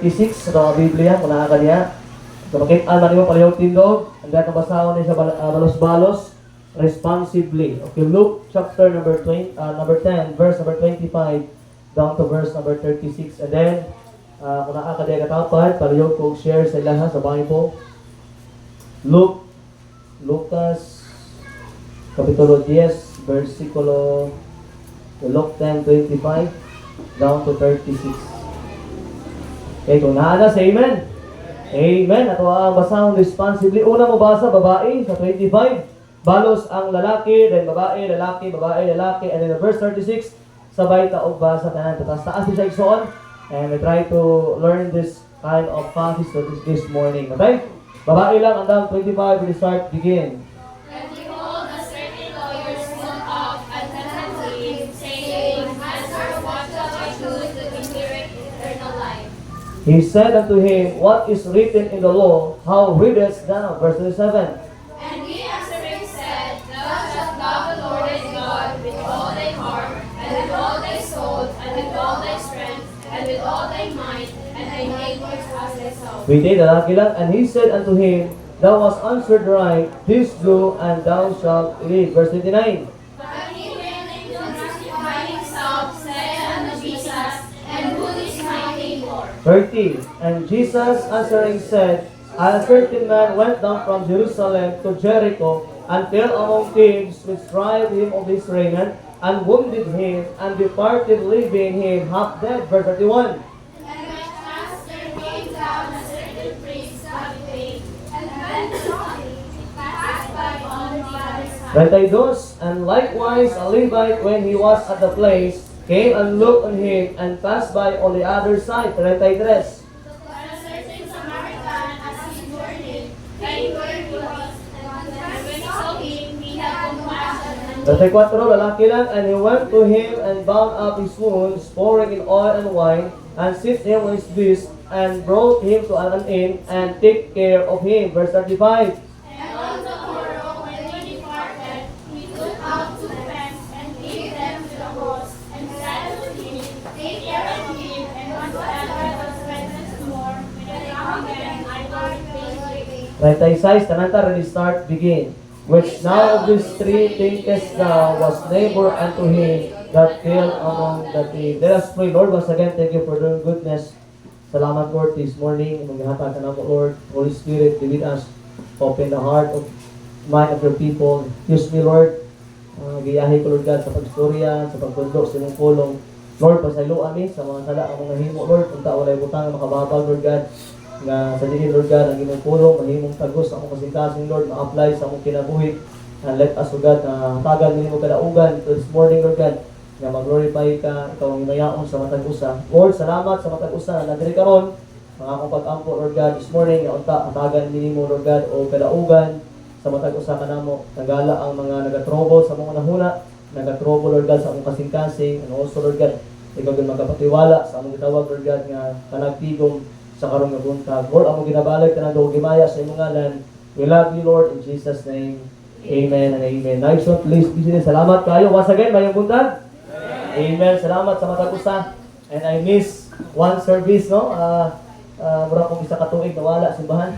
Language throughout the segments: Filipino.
36 sa mga Biblia, kung nakakanya. So, makita na mo palayaw tindog, ang dahil nabasahon niya siya balos-balos, responsibly. Okay, Luke chapter number 10, verse number 25, down to verse number 36. And then, kung nakakanya katapat, palayaw ko share sa ilaha sa Bible. Lucas, Kapitulo 10, versikulo, Luke 10:25, down to 36. Okay, kung naana sa amen. Amen. At ang basahon responsibly. Una mo basa, babae, sa 25. Balos ang lalaki, then babae, lalaki, and then the verse 36, sabay taog basa tanan. Taas siya igsoon. And I try to learn this kind of passage this morning. Okay? Babae lang, andang 25, we start, begin. And behold, a certain lawyer stood up and tempted him, saying, Master, what shall I do to inherit eternal life? He said unto him, What is written in the law? How readest thou? Verse 27. And he answering said, Thou shalt love the Lord thy God with all thy heart, and with all thy soul, and with all thy strength, and with all thy might, and thy neighbor as thyself. Within lalaki lang, and he said unto him, Thou hast answered right, this do, and thou shalt live. Verse 29. But he willing to justify himself, said unto Jesus, And who is my neighbor? 30. And Jesus answering said, A certain man went down from Jerusalem to Jericho, and fell among thieves, which stripped him of his raiment, and wounded him, and departed, leaving him half dead. Verse 31. And when there came down a certain priest of faith, and when saw him, passed by on the other side. 32. And likewise a Levite, when he was at the place, came and looked on him, and passed by on the other side. 33. And a certain Samaritan, as he journeyed, came where he was, and when he saw him, he had compassion and 34, lalaki lang, and he went to him and bound up his wounds, pouring in oil and wine, and set him on his beast, and brought him to an inn, and take care of him. Verse 35. And on the morrow, when he departed, he took out 2 pence, and gave them to the host, and said to him, Take care of him, and whatsoever was present more, when I come again, I will repay you. 36, kananta, ready, start, begin. Which now of these three thinkest thou was neighbor unto him that fell among the thieves. Let us pray. Lord, once again, thank you for your goodness. Salamat, Lord, this morning. Maghatag ka na po, Lord. Holy Spirit, be with us. Open the heart of mind of your people. Use me, Lord. Giyahi ko, Lord God, sa pagstorya, sa pagtundok, sa inyong pulong. Lord, pasaylo amin sa mga sala ang mga himo, Lord. Kung walay butang makababag, Lord God, nga sa diin, Lord God, ang inyong pulong, mahimong tagos sa akong kasing-kasing, Lord, ma-apply sa akong kinabuhi. And let us, Lord God, na tagan mo kadaugan this morning, Lord God, nga mag-glorify ka, ikaw ang inayaon sa matag usa. Lord, salamat sa matag usa na nagdiri karon, mga akong pag-ampo, Lord God, this morning, nga unta, tagan mo, Lord God, o kadaugan sa matag usa ka namo. Tagala ang mga nagatrouble sa mga nahuna, nagatrouble, Lord God, sa akong kasing-kasing, and also, Lord God, ikaw din magkapatiwala sa among gitawag, Lord God, nga panagtigom sa karong nga buntag. Lord, among ginabalik ka na do gimaya sa imong ngalan. We love you, Lord, in Jesus' name. Amen and amen. Nice one, please be seated. Salamat kayo. Once again, mayong buntag. Amen. Salamat sa matag usa. And I miss one service, no? Mura kong isa katuig na wala, simbahan.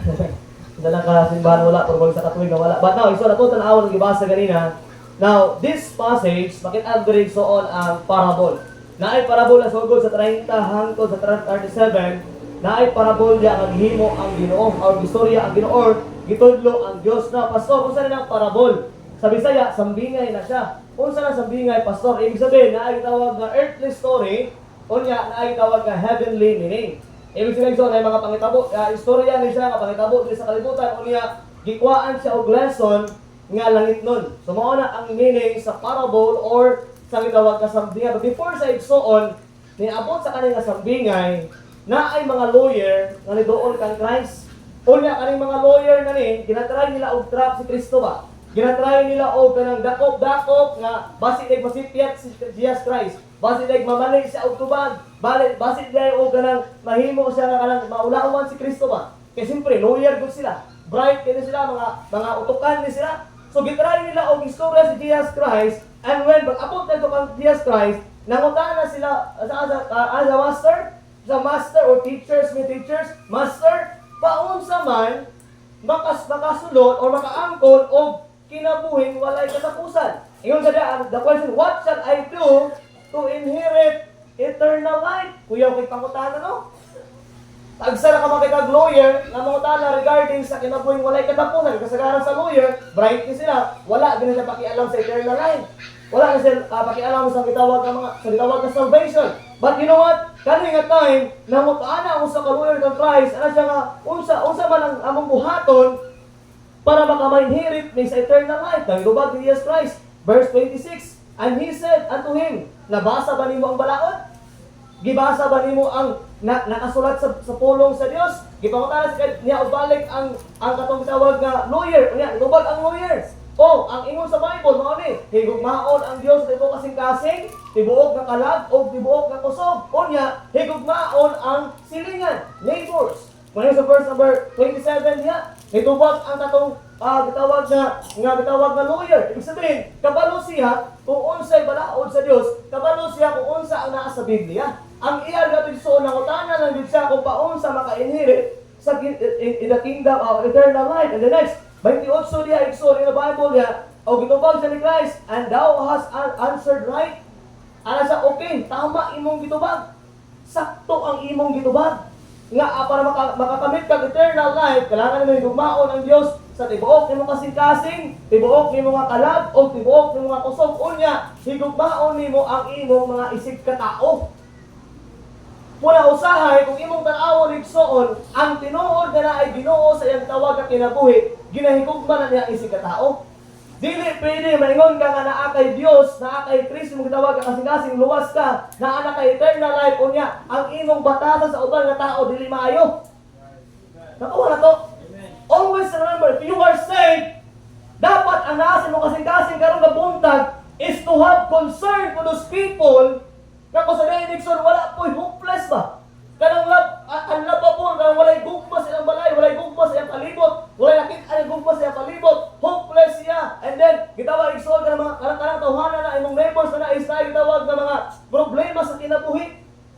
Isa lang ka simbahan wala, pero isa katuig na wala. But now, iso na ito, tanawon ng ibasa ganina. Now, this passage, makita-agrig soon ang parable. Naay parable na sugod sa 30 hangtod sa 37, naay parable niya ang himo ang Ginoo, or istorya ang Ginoo, gitudlo ang Dios na. Pastor, unsa na ang parable? Sa Bisaya, sambingay na siya. Unsa na sambingay, pastor? Ibig sabihin, naay gitawag nga earthly story, unya naay gitawag nga heavenly meaning. Ibig sabihin so, na mga pangitabo, istorya ni siya nga pangitabo diri sa kalibutan, unya gikwaan siya og lesson nga langit nun. So mao na ang meaning sa parable or sa gitawag nga sambingay. But before sa igsoon, niabot sa kanila sambingay, na ay mga lawyer nga ni doon kang Christ. Unya kaning mga lawyer na ni ginatry nila og trap si Kristo ba? Ginatry nila og kanang dakop-dakop nga basi day masipyat si Jesus Christ. Basi day mamalig sa og tubag. Basi day og kanang mahimo siya nga kanang maulawan si Kristo ba? Kay siyempre lawyer gud sila. Bright kini sila, mga utukan ni sila. So gitry nila og istorya si Jesus Christ, and when pag-abot na ito kang Jesus Christ, nangutan na sila as a master. sa master or teachers, master, paunsa man, makasulod or makaangkon o kinabuhing walay katapusan. Ingon sa the question, what shall I do to inherit eternal life? Kuya, kay pangutana, no? Tagsara ka makitag lawyer na mangutana regarding sa kinabuhing walay katapusan. Kasagaran sa lawyer, bright ni sila, wala din sila pakialam sa eternal life. Wala na sila pakialam sa gitawag na salvation. But you know what? Kani nga time, namutana ang usa ka lawyer ng Christ, ano siya nga, unsa man ang among buhaton para makamainherit ni sa eternal life. Nagdubag ni Jesus Christ. Verse 26, and he said unto him, nabasa ba nimo ang balaod? Gibasa ba nimo ang nakasulat sa pulong sa Dios? Gipangutana niya ubalik ang katong tawag nga lawyer. Unya, tubag ang lawyer. O, ang ingon sa Bible, mao ni, higugmaon ang Dios sa tibuok kasing-kasing, tibuok nga kalag o tibuok nga kusog. Unya, higugmaon ang silingan, neighbors. Muna sa verse number 27 niya, nitubag ang katong gitawag na lawyer. Ibig sabihin, kabalo siya kung unsay balaod sa Dios, kabalo siya kung unsa ang naa sa Biblia. Ang iya gatong so nangutana lang gid siya kung paunsa maka-inherit sa in the kingdom of eternal life. And the next 28 diya in the Bible niya, o gitubag siya ni Christ, and thou hast answered right. Ana sa okay, tama imong gitubag. Sakto ang imong gitubag. Nga para makakamit kag eternal life, kailangan mo higugmaon ang Dios sa tibuok nimo kasing-kasing, tibuok nimo nga kalag o tibuok nimo nga kusog. Unya, higugmaon nimo ang imong mga isig katao. Muna usahay kung imong tan-awon igsoon ang tinuod na ay Ginoo sa iyang tawag nga kinabuhi, ginahigugma na niya isig katao. Dili pwede maingon ka nga naa kay Dios, naa kay Kristo mong gitawag ka kasing-kasing luwas ka, naa na kay eternal life unya, ang imong batasan sa uban nga tao dili maayo. Nakuha na to. Always remember, if you are saved, dapat ang naa sa imong kasing-kasing karon nga buntag is to have concern for those people na kung sa Nixon wala po'y hopeless ba? Kanang ang lababon, kanang walay gugma sa iyang balay, walay gugma sa iyang palibot, walay nakita ang gugma sa iyang palibot, hopeless siya. And then, gitawag igsoon ka ng mga kanang tawhanan na imong neighbors na isa gitawag ng mga problema sa kinabuhi.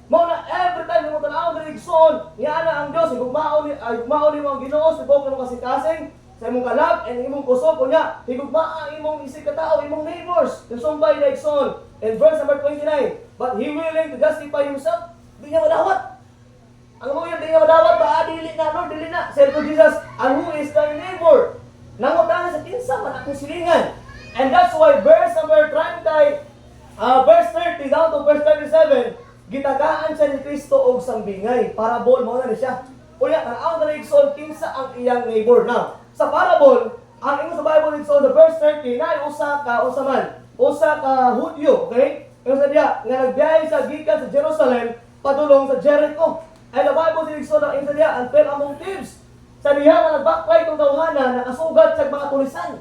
Mao na every time mo tanaw na igsoon, niya na ang Dios, higugmaon ni mo ang Ginoo sa buok nimo kasing-kasing, sa imong kalag and imong kusog kunya, higugmaa imong isig katao, imong neighbors. Sumbay na igsoon. In verse number 29, but he willing to justify himself, di niya madawat. Ang lawyer di niya madawat ba? Dili na, Lord, dili na. Said to Jesus, and who is thy neighbor? Nangutana sa kinsa man akong silingan. And that's why verse number 30, verse 30 down to verse 37, gitagaan siya ni Kristo og sambingay. Parabol mo na siya. Unya, ang na igsoon kinsa ang iyang neighbor. Now, sa parabol, ang ingon sa Bible igsoon sa verse 30, na usa ka Hudyo, okay? Yung sa diya, nga nagbiyahe sa gikan sa Jerusalem, padulong sa Jericho. And the Bible says so na insa diya, and fell among thieves. Sa diya nga nagbakay itong tawhana, nakasugat sa mga tulisan.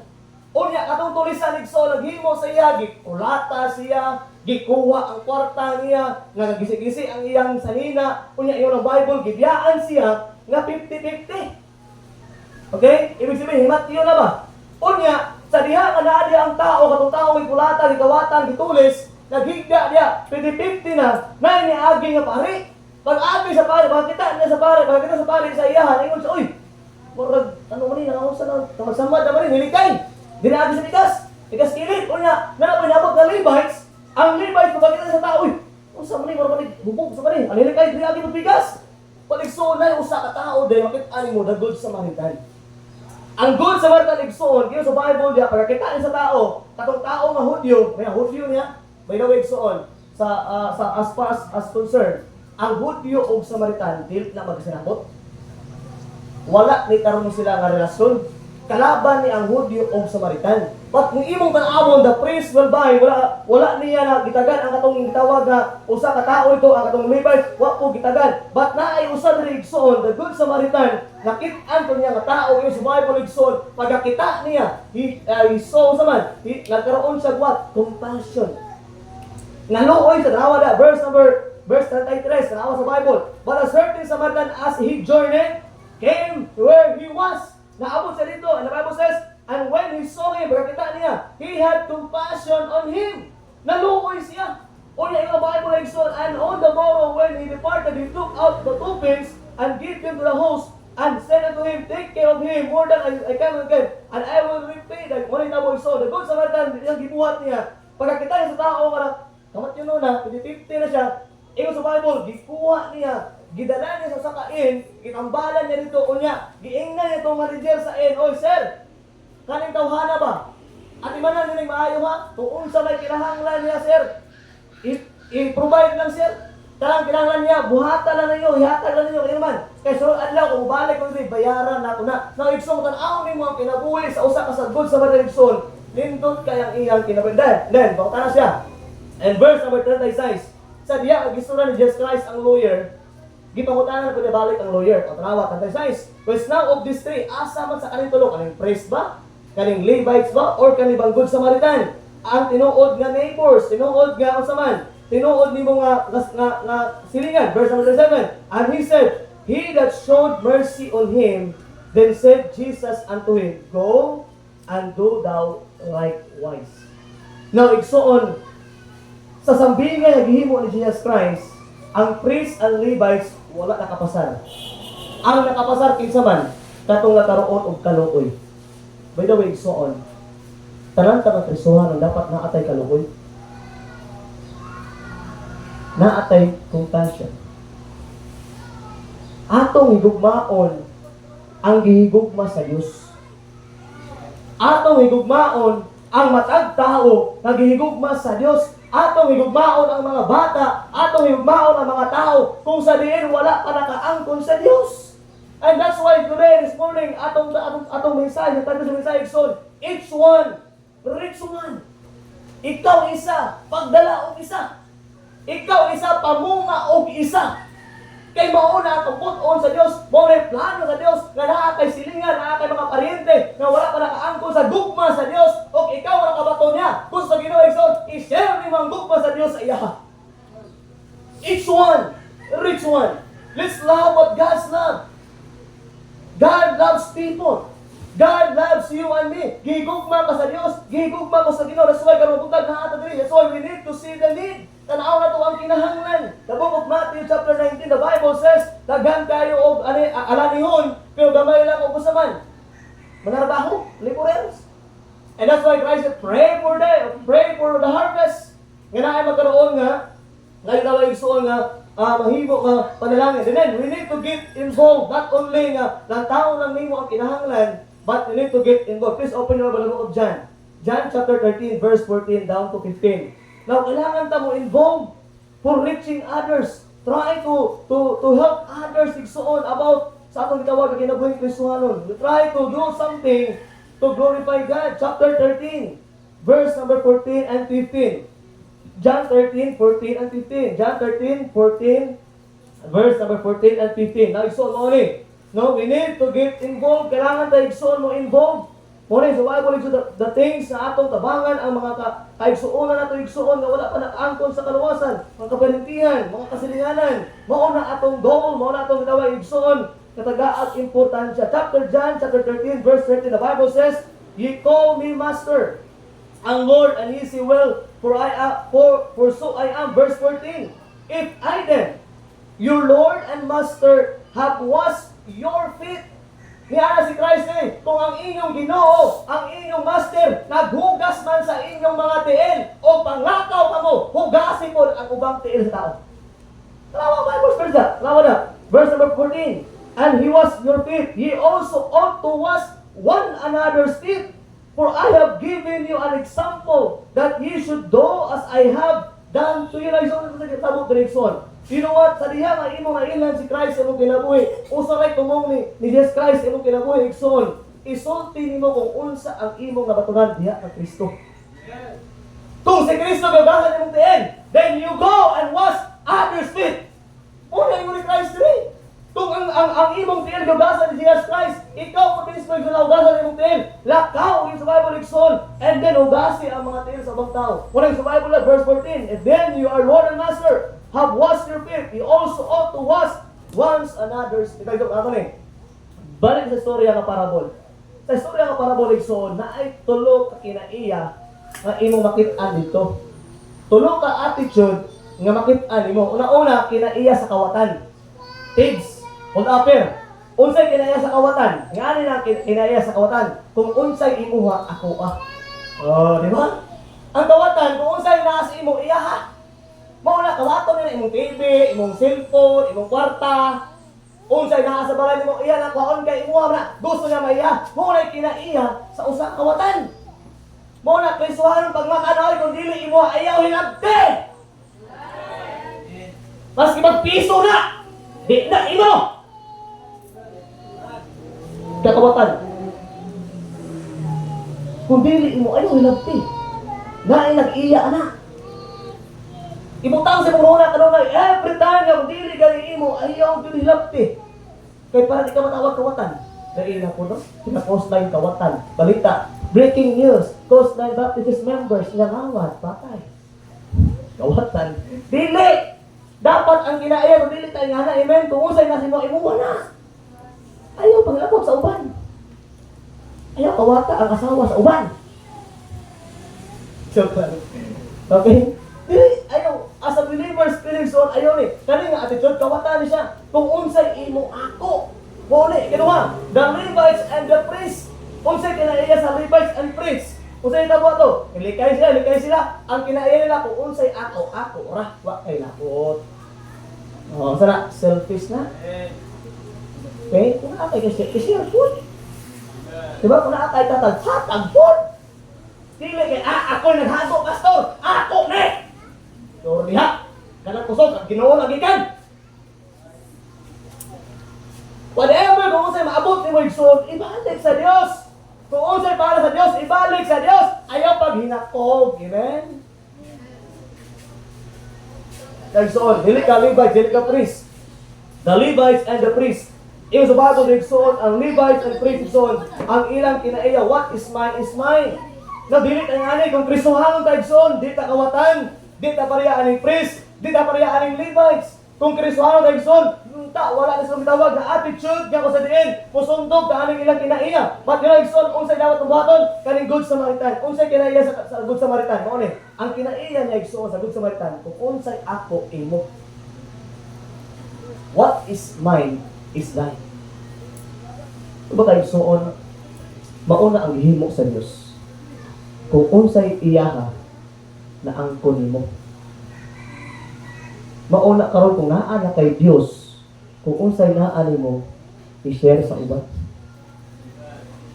Unya, katong tulisan igsoon, naghimo sa iya, gikulata siya, gikuha ang kwarta niya, nga nagisi-gisi ang iyang sanina. Unya, iyon ang Bible, gibiyaan siya, nga 50-50. Okay? Ibig sabihin, himatyo na ba? Unya, sa diha nga naa diya ang tao, katong tao may kulata, gikawatan, gitulis, naghigda diya, 50-50 na niagi nga pare. Pag-abi sa pare, bakita sa pare sa iyahan, ingon siya, uy, murag, ano man ni, nangamusta na, tamasamad na man nilikay. Dinaagi sa tigas kilit, unya, nabot na Levites, ang Levites, pagkakita sa tao, uy, unsa man ni, murag bubog sa man ni, ang nilikay, dinaagi ng bigas. Paligsoon na yung usa ka tao, dahil makita mo, the good Samaritan. Ang good Samaritan igsoon, kaya sa Bible diya, pagkakita sa tao, katong tao nga Hudyo, may Hudyo niya, may nawag igsoon, as far as concerned, ang Hudyo o Samaritan, dili na magsinabot. Wala ni karon sila nga relasyon. Kalaban ni ang Hudyo o Samaritan. But kung imong tan-awon, the priest will buy, wala niya na gitagan ang katong gitawag na usa ka tao ito, ang katong Levites, wa po gitagan. But naay usa diri igsoon, the good Samaritan, nakit-an ko niya nga tao yung sa Bible igsoon, pagkakita niya, he saw saman, nagkaroon siya what? Compassion. Naluoy sa tanawa verse 33, tanawa sa Bible. But a certain Samaritan as he journeyed, came to where he was. Naabot siya dito, and the Bible says, and when he saw him, pagkakita niya, he had compassion on him. Naluoy siya. Unya yung Bible igsoon, and on the morrow when he departed, he took out the 2 pence and gave them to the host, and said unto him, take care of him more than I can again, and I will repay the money na mo igsoon. The good Samaritan, yung gibuhat niya, pagkakita niya sa tao, kamat yun na, 50 na siya, ingon sa Bible, gikuha niya, gidala niya sa sakain, gitambalan niya dito, unya, giingnan niya itong manager sa in, oy sir, kaning tawhana ba? At imanan niya maayo ha, kung unsa may kinahanglan niya sir, i-provide lang sir. Tarang kinahanglan niya, buhatan lang ninyo, ihatag lang ninyo, kayo man. Kaya so, adlaw, kung balik ko ito, bayaran na ito na. Now, igsong, tanaw ni mo ang kinabuhi sa usa ka sagod sa mga igsoon, nindot kayang iyang kinabuhi. Then, bakta na siya. And verse number 36, sa diya, gisura ni Jesus Christ ang lawyer, gipangutanan ko niya balik ang lawyer. O tanawa, 36, because now of these 3, asa man sa kaning tulo, kaning priest ba? Kaning Levites ba? Or kaning Good Samaritan? Ang tinuod nga neighbors, tinuod nga usaman, tinuod ni mo nga silingan. Verse number 7, and he said, he that showed mercy on him, then said Jesus unto him, go and do thou likewise. Now, igsoon, sa sambingan nga gihimo ni Jesus Christ, ang priest and Levites wala nakapasar. Ang nakapasar kinsa man katong nakaroon og kaluoy. By the way, igsoon, tanan ta prisuhan ang dapat naatay kaluoy. Naatay compassion. Atong higugmaon ang gihigugma sa Dios. Atong higugmaon ang matag tao nga gihigugma sa Dios. Atong higugmaon ang mga bata, atong higugmaon ang mga tao kung sa diin wala pa nakaangkon sa Dios. And that's why today, this morning, atong mensahe, tayo sa mensahe, son, each one, reach one. Ikaw isa, pagdala og isa. Ikaw isa, pamunga og isa. Kay mauna ang puton sa Dios, mauna plano sa Dios, nga naa kay silingan, naa kay mga paryente, nga wala pa nakaangkon sa gugma sa Dios, o ikaw ang nakabato niya. Kung sa Ginoo igsoon, i-share ni mga gugma sa Dios sa iya. Each one, reach one. Let's love what God's love. God loves people. God loves you and me. Gigugma ka sa Dios, gigugma ko sa Ginoo. That's why karon butag na ato diri. That's why we need to see the need. Tanaw na to ang kinahanglan. The book of Matthew chapter 19, the Bible says, daghan kayo og alanihon, pero gamay lang og usaman. Manarbaho, laborers. And that's why Christ said, pray for the harvest. Nga na ay magkaroon nga, ngayon na igsoon nga, mahimo nga panalangin. And then, we need to get involved, not only nga, lang tao lang nimo ang kinahanglan, but we need to get involved. Please open your Bible of John. John chapter 13, verse 14 down to 15. Now, kailangan ta mo involved for reaching others. Try to help others igsoon about sa atong gitawag na kinabuhing Kristohanon. Try to do something to glorify God. Chapter 13, verse number 14 and 15. John 13, 14 and 15. John 13, 14, verse number 14 and 15. Now, igsoon mo ni. No, we need to get involved. Kailangan tayo igsoon mo involved. Muna sa Bible, the things na atong tabangan, ang mga kaigsuonan nato igsuon nga wala pa nakaangkon sa kaluwasan, mga kapalintihan, mga kasilinganan, mauna atong goal, mauna atong gitawag igsuon, katagaat importansya. John chapter 13, verse 13, the Bible says, ye call me master, ang Lord, and ye say, well, for so I am. Verse 14, if I then, your Lord and master, have washed your feet, niya si Christ kung ang inyong Ginoo, ang inyong master, naghugas man sa inyong mga tiil, o panglakaw ka mo, hugasin mo ang ubang tiil sa tao. Talawa Bible verse na. Talawa na. Verse number 14. And he washed your feet, ye also ought to wash one another's feet. For I have given you an example, that ye should do as I have done to you. You know what? Sa diha nga imo nga ilan si Christ imong kinabuhi. Usa ray tumong ni Jesus Christ imong kinabuhi igsoon. Isulti nimo kung unsa ang imong nabatunan diha ka Kristo. Kung si Kristo gagahan imong tiin, then you go and wash others' feet. Una imo ni Christ diri. Kung ang imong tiin gagahan ni Jesus Christ, ikaw mo mismo gagahan imong tiin. Lakaw sa Bible igsoon, and then ugasi ang mga tiin sa ibang tao. Una sa Bible verse 14, and then you are Lord and Master, have washed your feet, you also ought to wash once another's. Ito ni. Balik sa istorya ng parabol. Sa istorya ng parabol igsoon, na ay tulo ka kinaiya nga imong makit-an dito. Tulo ka attitude nga makit-an nimo. Una-una kinaiya sa kawatan. Tigs, hold upper. Unsay kinaiya sa kawatan? Ngani na kinaiya sa kawatan? Kung unsay imuha, ako Oh, di ba? Ang kawatan, kung unsay naa sa imo, iya ha. Mao na kawaton nila imong TV, imong cellphone, imong kwarta. Unsay naa sa balay nimo, iya na kwaon kay imuha na. Gusto niya maiya. Mao na kinaiya sa usa ka kawatan. Mao na krisuhan pag makanoy kung dili imuha ayaw hinabti. Maski magpiso na, di na imo. Kakawatan. Kung dili imo ayaw hinabti. Naay nag-iya na. Ibutang sa mong una kanunay, every time nga kung dili gali imo ayaw dili hinabti. Kay para di ka matawag kawatan. Naina ko no? Pina-postline kawatan. Balita. Breaking news. Coastline Baptist members nangawat. Patay. Kawatan. Dili! Dapat ang kinaiya kung dili tayo nga na. Amen. Kung usay na sino, imuha na. Ayaw panglapot sa uban. Ayaw kawata ang asawa sa uban. Joke lang. Okay? Dili, ayaw. As a believer, spilling soul, ayaw ni. Kani nga attitude, kawata ni siya. Kung unsay imo ako. Muli, kinuha. The Levites and the priests. Unsay kinaiya sa Levites and priests. Unsay ito to? Likay sila. Ang kinaiya nila kung unsay ako, ra, wa kay lapot. Oh, sana selfish na. Okay? Kung nakakay kasi food. Diba? Kung nakakay tatag food. Dili kay, ako naghago, pastor. Ako, ne! So, diha. Kanang kusog, ang Ginoo lagi kan. Whatever, kung unsay maabot ni mo igsoon, ibalik sa Dios. Kung unsay para sa Dios, ibalik sa Dios. Ayaw pag hinakog. Amen? Igsoon, dili ka Levites, dili ka priest. The Levites and the priests. Iyo sa bago igsoon, ang Levites and priests igsoon, ang ilang kinaiya, what is mine is mine. Na dili ang ani kung Kristohanon ta igsoon, di ta kawatan, di ta pareha aning priest, di ta pareha aning Levites. Kung Kristohanon ta igsoon, wala na silang tawag na attitude nga ko sa diin, musundog ka aning ilang kinaiya. But nga igsoon, unsay dapat tubaton kaning Good Samaritan. Unsay kinaiya sa Good Samaritan? Mao ni, ang kinaiya niya igsoon sa Good Samaritan, kung unsay ako imo. What is mine is thine. Diba kayo igsoon, mauna ang gihimo sa Dios. Kung unsay iyaha na angkon nimo. Mauna karon kung naa na kay Dios, kung unsay naa nimo i-share sa iba.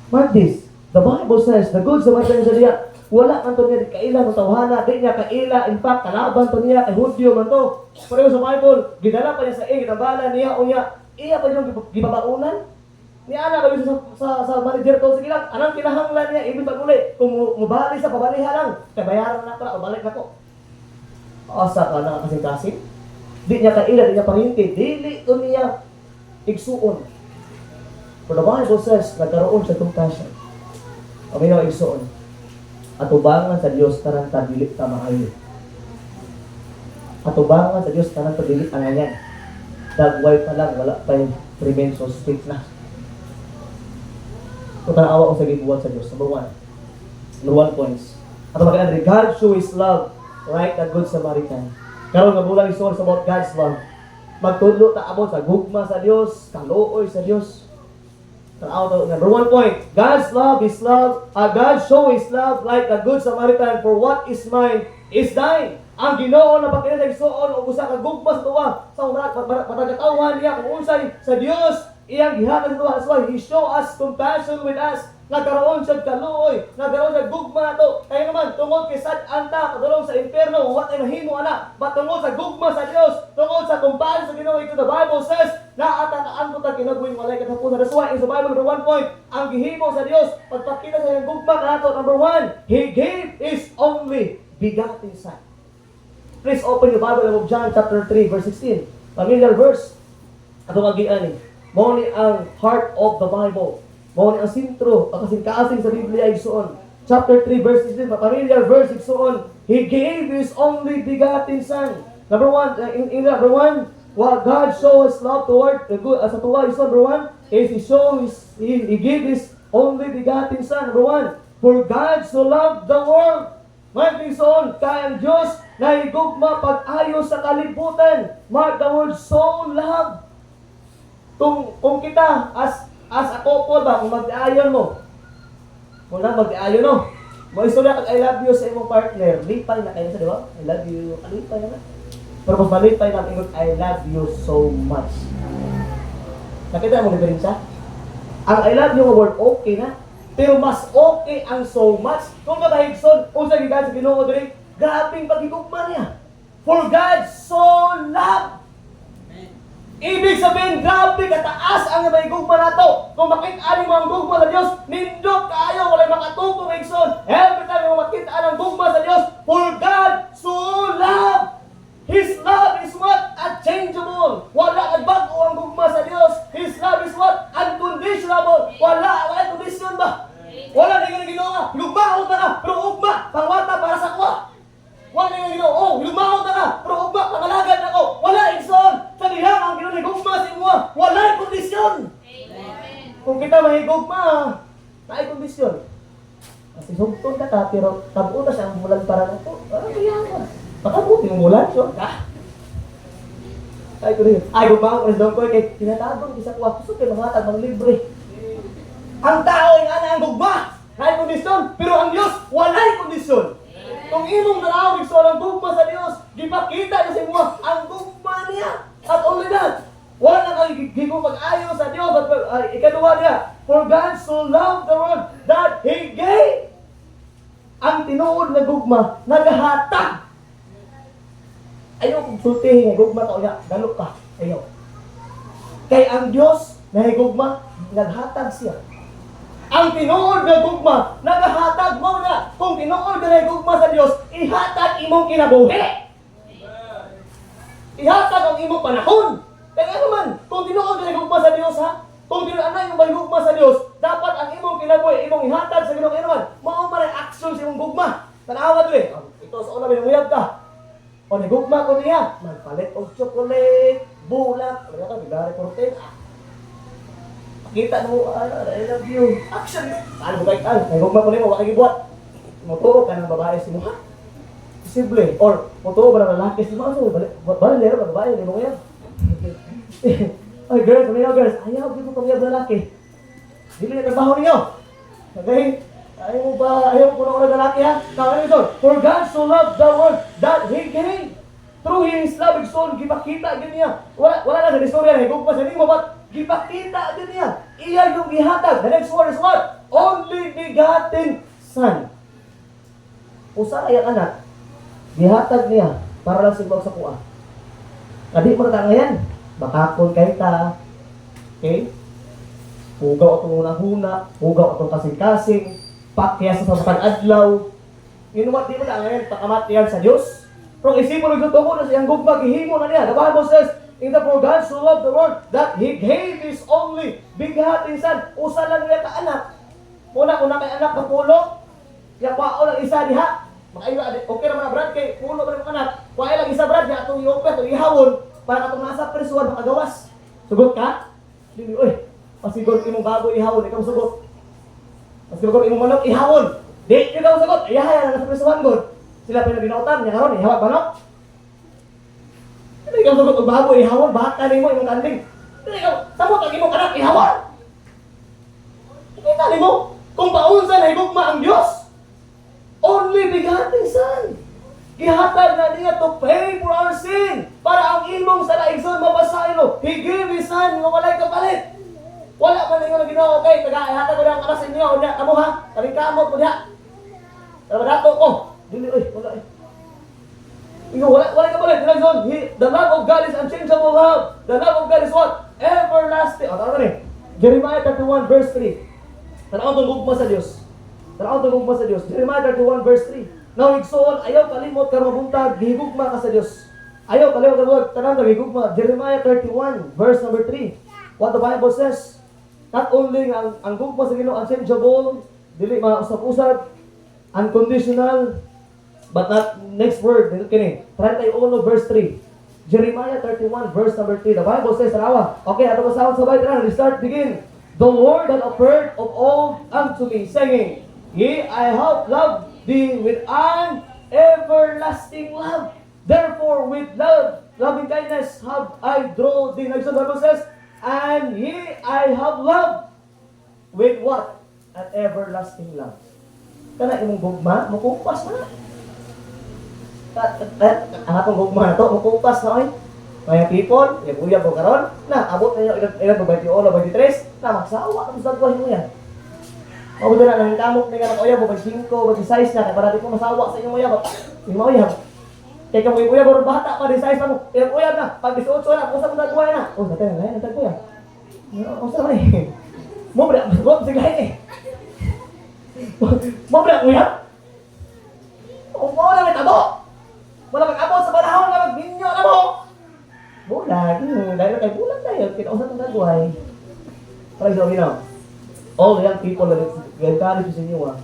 Mark this. The Bible says, the Good Samaritan sa diya, wala man to niya kaila no tawhana, di niya kaila, in fact kalaban to niya kay Hudyo man to. Pareho sa Bible, gidala pa niya sa ginabala niya o niya, iya pa yung gibabaunan. Ni ana kayo sa manager to sige lang, anong kinahanglan niya ibig pag-uli, kung mubali sa pabaliha lang, kay bayaran na ko na o balik na ko. Asa ka na kasing-kasing? Di niya kaila, di niya pahinti, dili to niya igsuon. For the Bible says, nagkaroon sa compassion. Aminaw igsuon. Atubangan sa Dios tanan ta dili ta maayo. Atubangan sa Dios tanan ta dili angayan. Dagway pa lang, wala pa yung prevention state na. Kung tanawa ko sa gibuhat sa Diyos. Number one points. At magandang God show His love, right, the Good Samaritan. Karon nga bulang istorya sa about God's love. Magtudlo ta abot sa gugma sa Diyos, kaluoy sa Diyos. Tanawa to. Number one point. God's love is love. God show His love like the Good Samaritan, for what is mine is thine. Ang Ginoo na pagkina sa igsoon o usa ka gugma sa tuwa sa matagatawan niya kung unsay sa Dios iyang gihatag sa tuwa. That's why He show us compassion with us. Nagkaroon siya kaluoy, nagkaroon siya gugma na to. Kaya naman, tungod kay sad-an ta, padulong sa impyerno, what ay mahimo ana. But tungod sa gugma sa Dios, tungod sa compassion sa Ginoo, ito the Bible says, na atakaan ko ta kinabuhi walay katapusan. That's why in the Bible, number one point, ang gihimo sa Dios, pagpakita sa iyang gugma kanato, number one, He gave His only begotten Son. Please open your Bible of John chapter 3 verse 16. Familiar verse. Ato magian ni. Mao ni ang heart of the Bible. Mao ni ang sentro, ang kasing-kasing sa Biblia igsoon. Chapter 3 verse 16, familiar verse igsoon. He gave His only begotten Son. Number one, in number one, what God shows His love toward the good as a tuwa is number one is He gave His only begotten Son. Number one, for God so loved the world. May igsoon kay ang Dios nahigugma pag-ayo sa kalibutan. Mark the word, so love. Kung kita, as a couple ba, kung mag-ayon mo, kung lang mag-ayon no, mo istorya kag I love you sa imong partner, lipay na kayo sa, di ba? I love you, kalipay na na. Pero mas malipay na ingon, I love you so much. Nakita mo diferensya? Ang I love you nga word okay na, pero mas okay ang so much. Kung katahigson, unsa gikan sa Ginoo diri, grabing paghigugma niya. For God so loved. Ibig sabihin, grabe kataas ang mahigugma nato. Kung makita mo ang gugma sa Dios, nindot kaayo walay makatupong igsoon. Every time mo makita ang gugma sa Dios, for God so loved. His love is what? Unchangeable. Wala nagbago ang gugma sa Dios. His love is what? Unconditional. Wala kondisyon ba? Wala na nga ginawa. Lumaon na ka, pero ugma, pangwata para sa kwa. Wala na nga ginawa. Oh, lumaon na ka, pero ugma, pangalagad na ko. Wala igsoon. Sa dihang ang ginawa, gugma sa inyo. Wala kondisyon. Kung kita mahigugma, na kondisyon. Kasi sugtong na ka, pero tabuo na siya ang bulan para na ito. Kaya ka. Baka buti yung mulan, sure ka. Ay, ko rin. Ay, gumang ko rin doon ko, kaya tinatabang, isa ko ako, kayo mga tabang libre. Ang tao ay ang gugma, ay kondisyon, pero ang Diyos, walay kondisyon. Kung imong narawig so ang gugma sa Diyos, gipakita niya sa inyo, ang gugma niya. At only that, wala na kang gigong pag-ayo sa Diyos. At ikaduha niya, for God so loved the world that He gave. Ang tinuod na gugma, naghatag. Ayaw kong sultihin, gugma ka uya, galok ka. Ayaw. Kay ang Diyos, nahigugma, naghatag siya. Ang tinuod na gugma, naghatag mo na. Kung tinuod na gugma sa Diyos, ihatag imong kinabuhi. Ihatag ang imong panahon. Kaya naman, kung tinuod na gugma sa Diyos, ha? Kung tinuod na imong gugma sa Diyos, dapat ang imong kinabuhi, imong ihatag sa Ginoo. Kaya naman, mao man action sa imong gugma. Tanawa dili. Ito sa una binuyab ka. O nagugma ko niya, magpalit og chocolate, bulak, wala ka, bigari protein. Kita mo, I love you. Action! Ano ba kayo? Nagugma ko niya, wala gibuhat. Mutuo ka ng babae si mo, ha? Posible. Or, mutuo ba ng lalaki si mo? Bala lero, babae, hindi mo yan. Ay, girls, ano yun, girls? Ayaw, di mo pamiyab lalaki. Dili na trabaho ninyo. Okay? Ayaw ko na lalaki, ha? Kaya ito, for God so loved the world that He gave. Through His love, Son, gipakita din niya. Wala na sa istorya na higugma sa nimo, but gipakita din niya. Iya yung gihatag. The next word is what? Only begotten Son. Usa kaya anak, gihatag niya para lang sigbaw sa kuha. Kadi mo na ngayon, bakakon kay ta. Okay? Hugaw atong unang-huna, hugaw atong kasing-kasing, pakyas sa pag-adlaw. You know what, di mo na ngayon, pakamatiyan sa Diyos. Pero isipon nagtutuko na siyang gugma, gihimo na niya. The Bible says, in the for God so loved the world, that He gave His only begotten Son. Usa lang niya ka anak. Una kay anak ng pulo, kaya kwao lang isa diha. Okay naman na Brad, kay pulo ba ng anak, kwao lang isa Brad, kaya itong iopet, itong ihawon, para katong nasa prisuan, makagawas. Sugot ka? Hindi, uy, pasigod imong bago ihawon, ikaw sugot. Pasigod imong manok ihawon. Di, ikaw sugot, ayahay na nasa prisuan god. Sila pinabinautan, niya karon ihawat manok. Hindi ikaw sugot, bago ihawon, bata mo imong kanding. Hindi ikaw, samot ang imong anak ihawon. Kita mo, kung paunsa na higugma ang Diyos, only begotten Son. Gihatag na niya to pay for our sin. Para ang imong sa laigsoon mapasaylo. He gave His Son nga walay kapalit. Wala man ninyo na ginawa, okay? Taga-ihatag ko na ang alas inyo. Unya, kamo ha? Kaming kamot ko niya. Pero dato ko. Dili, wala eh. Wala kapalit. The love of God is unchangeable love. The love of God is what? Everlasting. Tama na eh. Jeremiah 31 verse 3. Tanaw itong gugma sa Diyos. Jeremiah 31 verse 3. Now, igsoon, ayaw kalimot ka mabuntag, gihigugma ka sa Diyos. Ayaw kalimot ka mabuntag, tanang ka gihigugma. Jeremiah 31 verse number 3. What the Bible says, not only ang gugma sa Ginoo unchangeable, dili mausap-usap, unconditional, but not, next word, kini, 31 verse 3. Jeremiah 31 verse number 3. The Bible says, tanawa, okay, ato ba sa sabay, tanawa, start, begin. The Lord hath appeared of old unto me, saying, Yea, I have loved thee with everlasting love. Therefore, with love, loving kindness have I draw thee. Next the Bible says, and ye I have loved with what? An everlasting love. Kana imong gugma, mukupas na. Ang atong gugma na to, mukupas na oy. Mga people, yung uyab ko karon, na abot na yung ilan 21 o 23, na magsawa ang sagwahin mo yan. Mabuti na nang kamot ni nga ng uyab, 25, 26 na, kaya parati ko masawa sa inyong uyab. Yung uyab. Kaya kung yung uyab, bata pa, 16 na mo, yung uyab na, pag 18 na, kung saan mo nagkuhay na. Oh, natin na ngayon, nagkuhay. Kung saan mo eh. Mabra, masagod, sigahin eh. Mabra, uyab. Kung mo na may tabo. Wala mag-abot sa panahon na mag-binyo na mo. Bulag, dahil kay bulag tayo, kita usap ng nagkuhay. Parang sabi na, all the young people that encourage sa inyo,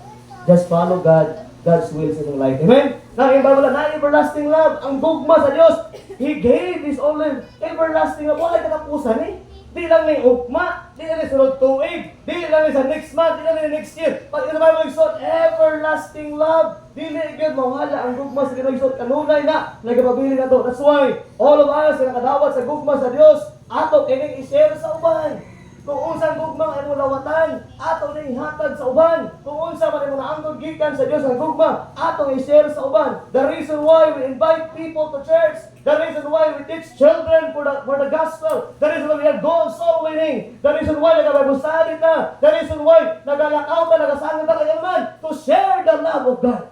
just follow God's will sa inyong life. Amen? Now, yung Bible na everlasting love, ang gugma sa Diyos, He gave His only everlasting love. Wala katapusan eh. Di lang may ugma, di lang may sunod tuig, di lang may sa next month, di lang may next year. Pag ito Bible nagsuot, everlasting love, di na igyan mawala ang gugma sa ginagsuot, kanunay na, nagapabili na to. That's why, all of us na nakadawat sa gugma sa Diyos, ato kining i-share sa uban. Kung unsang gugma ang imong lawatan, ato ning hatag sa uban. Kung unsa man imong naangkon gikan sa Dios ang gugma, ato i-share sa uban. The reason why we invite people to church, the reason why we teach children for the gospel, the reason why we are goal soul winning, the reason why nag-Bible study ta, the reason why nagalakaw ta, nagasangit ta kay man, to share the love of God.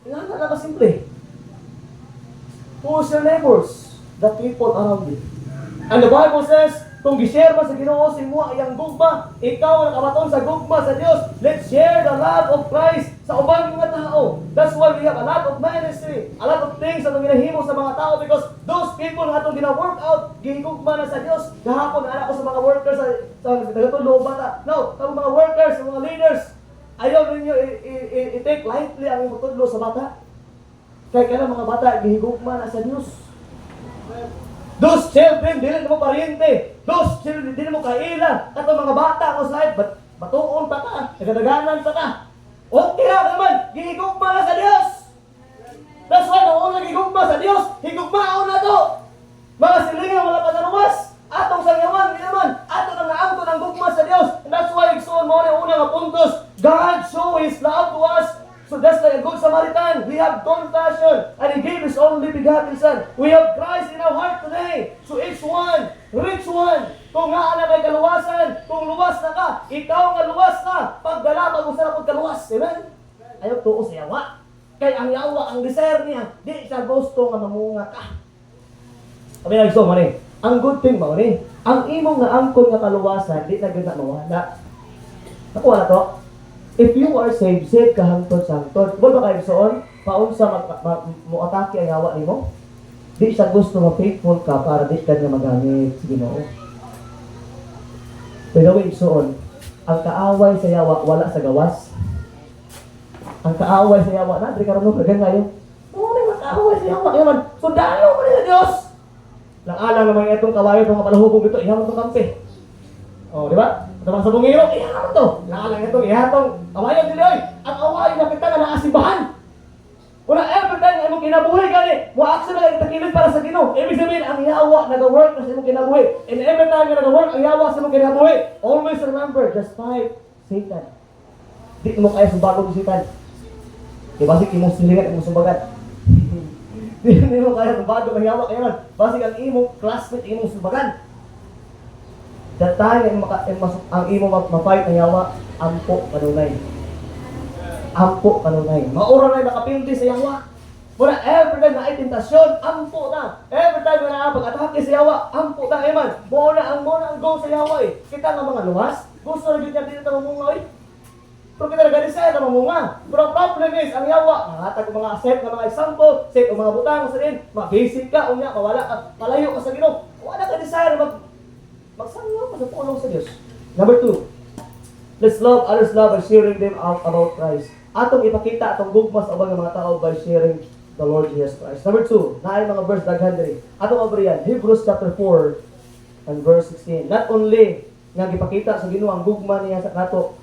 Ingana na simple. Who's your neighbors? The people around you. And the Bible says, kung gi-share mo sa Ginoo si mo ayang gugma, ikaw ang nakabaton sa gugma sa Dios. Let's share the love of Christ sa ubang mga tao. That's why we have a lot of ministry, a lot of things na ginahimo sa mga tao because those people na atong gina-work out, gihigugma na sa Dios. Kahapon anak ko sa mga workers sa nagatulo bata. No, sa mga workers, sa mga leaders, ayaw ninyo i-take lightly ang matudlo sa bata. Kaya kaya mga bata gihigugma na sa Dios. Those children, dili mo pariente. Those children, dili mo kaila. Kato mga bata ko sa batuon pa ka, nagadaganan pa ka. Okay na naman, gihigugma na sa Diyos. That's why noong nagigugma sa Diyos, higugmaon na to. Mga silingan, wala pa naluwas. Atong sangyawan, di naman. Ato nang naangko ng gugma sa Diyos. And that's why igsoon mo na unang nga puntos. God show His love to us. So that's like a good Samaritan. We have compassion. And He gave His only begotten Son. We have Christ in our heart today. So each one, rich one, kung nga na kay kaluwasan, kung luwas na ka, ikaw nga luwas na, pagdala, pag-usara pag kaluwas. Amen? Ayaw tuo sa yawa. Kay ang yawa, ang desire niya, di siya gusto nga mamunga ka. Sabi na gusto, mani, ang good thing mo, mani, ang imong nga angkon nga kaluwasan, di na ganda mawala. Nakuha na to? If you are saved ka hangtod sa hangtod. Wala ba kayo soon? Paunsa mo-atake ang yawa ni mo? Di siya gusto ma-faithful ka para di ka niya magamit sa Ginoo. Pero soon, ang kaaway sa yawa, wala sa gawas. Ang kaaway sa yawa, na, di ka rin mo kagan ngayon. Oo, may kaaway sa yawa. Yaman, sundalo mo rin sa Diyos. Lang-alang naman itong kawayo, itong kapalahubog ito, ihaman itong kampi. O, di ba? Ito sa bungiro, ihaman ito. Lang-alang itong ihatong kawayo, dili oy. Ang kawayo na kita na naasibahan. Wala ever time na imong kinabuhi gani. Mo-action na itakilid para sa Ginoo. Ibig sabihin, ang yawa nag-work na sa imong kinabuhi. And every time na nag-work, ang yawa sa imong kinabuhi. Always remember, just fight Satan. Di mo kaya sumbagon si Satan. Basig imong silingan, imong sumbagan. Di mo kaya sumbagon ang yawa. Kaya man, basig ang imong classmate, imong sumbagan. That time, ang imong ma-fight ang yawa, ampo kanunay. Ampo kanunay. Maura na nakapinti sa yawa. Muna, every time na ay tentasyon, ampo na. Every time na pag-atake sa yawa, ampo na. Eman, muna ang goal sa yawa eh. Kita nga mga luwas, gusto na dito natin ito mamunga eh. Pero kita nag-desire na mamunga. Pero ang problem is, ang yawa, nangatag ko mga set na mga example, set o mga butang sa rin, mag-basic ka, unya, mawala ka, malayo ka sa Ginoo. Wala ka desire magsangyaw ka sa pulong sa Diyos. Number 2, let's love others love by sharing them out about Christ. Atong ipakita atong gugma sa ubang mga tao by sharing the Lord Jesus Christ. Number 2, naay mga verse daghan diri. Atong abriyan, Hebrews chapter 4 and verse 16. Not only nga gipakita sa Ginoo ang gugma niya sa nato,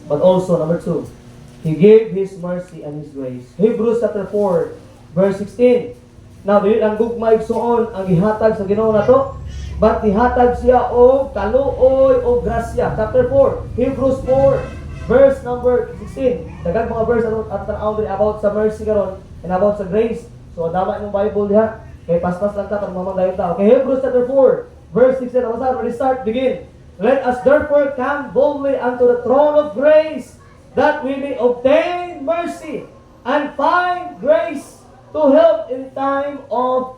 but also number 2, He gave His mercy and His grace. Hebrews chapter 4, verse 16. Now, dili lang gugma igsuon ang gihatag sa Ginoo nato, but gihatag siya og kaluoy o grasya. Chapter 4, Hebrews 4, verse number 16. Daghang mga verse at tanaw about sa mercy karon and about sa grace. So, dama yung Bible diha. Okay, paspas lang ta, pag mamang ta. Okay, Hebrews chapter 4, verse 16. Basta, start, begin. Let us therefore come boldly unto the throne of grace, that we may obtain mercy and find grace to help in time of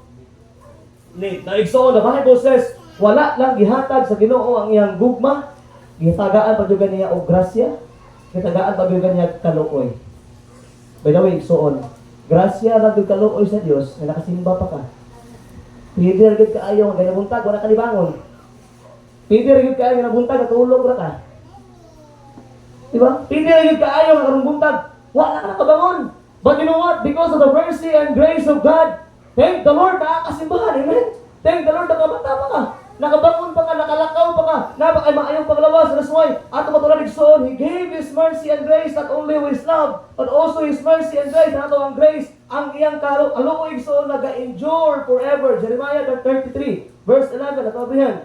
need. Na igsoon, the Bible says, wala lang gihatag sa Ginoo ang iyang gugma, gitagaan pa juga niya og grasya, gitagaan pa juga niya kaluoy. By the way, igsoon, grasya lang yung kaluoy sa Dios, na nakasimba pa ka. Pwede rin ka ayaw, nga nabuntag, wala ka libangon. Pwede rin ka ayaw, nga nabuntag, natulog ra ka. Diba? Pwede rin ka ayaw, nga nabuntag, wala ka nakabangon. But you know what? Because of the mercy and grace of God, thank the Lord, nakakasimbahan, amen? Thank the Lord, nakabata pa ka. Nakabangon pa ka, nakalakaw pa ka, napakay maayong paglawas. That's why, ato matulad igsoon, He gave His mercy and grace, not only His love, but also His mercy and grace. Ato ang grace, ang iyang kaluoy igsoon, naga-endure forever. Jeremiah 33, verse 11, ato abrihan.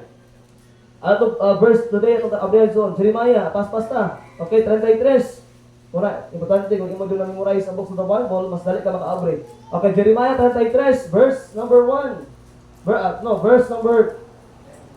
Ato verse today, ato abrihan igsoon. Jeremiah, pas-pasta. Okay, 33. Muna, importante, kung imo doon na-memorize ang books of the Bible, mas dali ka maka-abre. Okay, Jeremiah 33, verse number 1. Verse number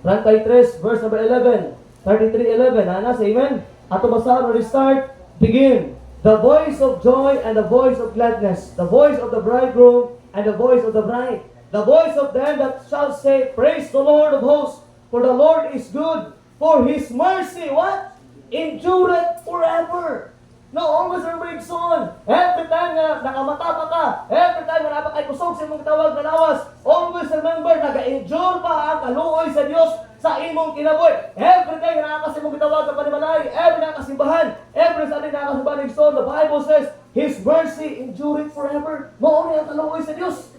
33, verse number 11. 33:11. Say amen? Ato basahan, restart, begin. The voice of joy and the voice of gladness, the voice of the bridegroom and the voice of the bride, the voice of them that shall say, praise the Lord of hosts, for the Lord is good, for His mercy, what? Endureth forever. No, always remember igsoon. Every time na nakamata pa ka, every time na napakay kusog sa imong tawag na lawas, always remember, naga-endure pa ang kaluoy sa Dios sa imong kinabuhi. Every time na nakakasimong gitawag ng panimalay, every nakasimbahan, every Sunday nakasimbahan igsoon, the Bible says, His mercy endureth forever. Mao ni ang kaluoy sa Dios.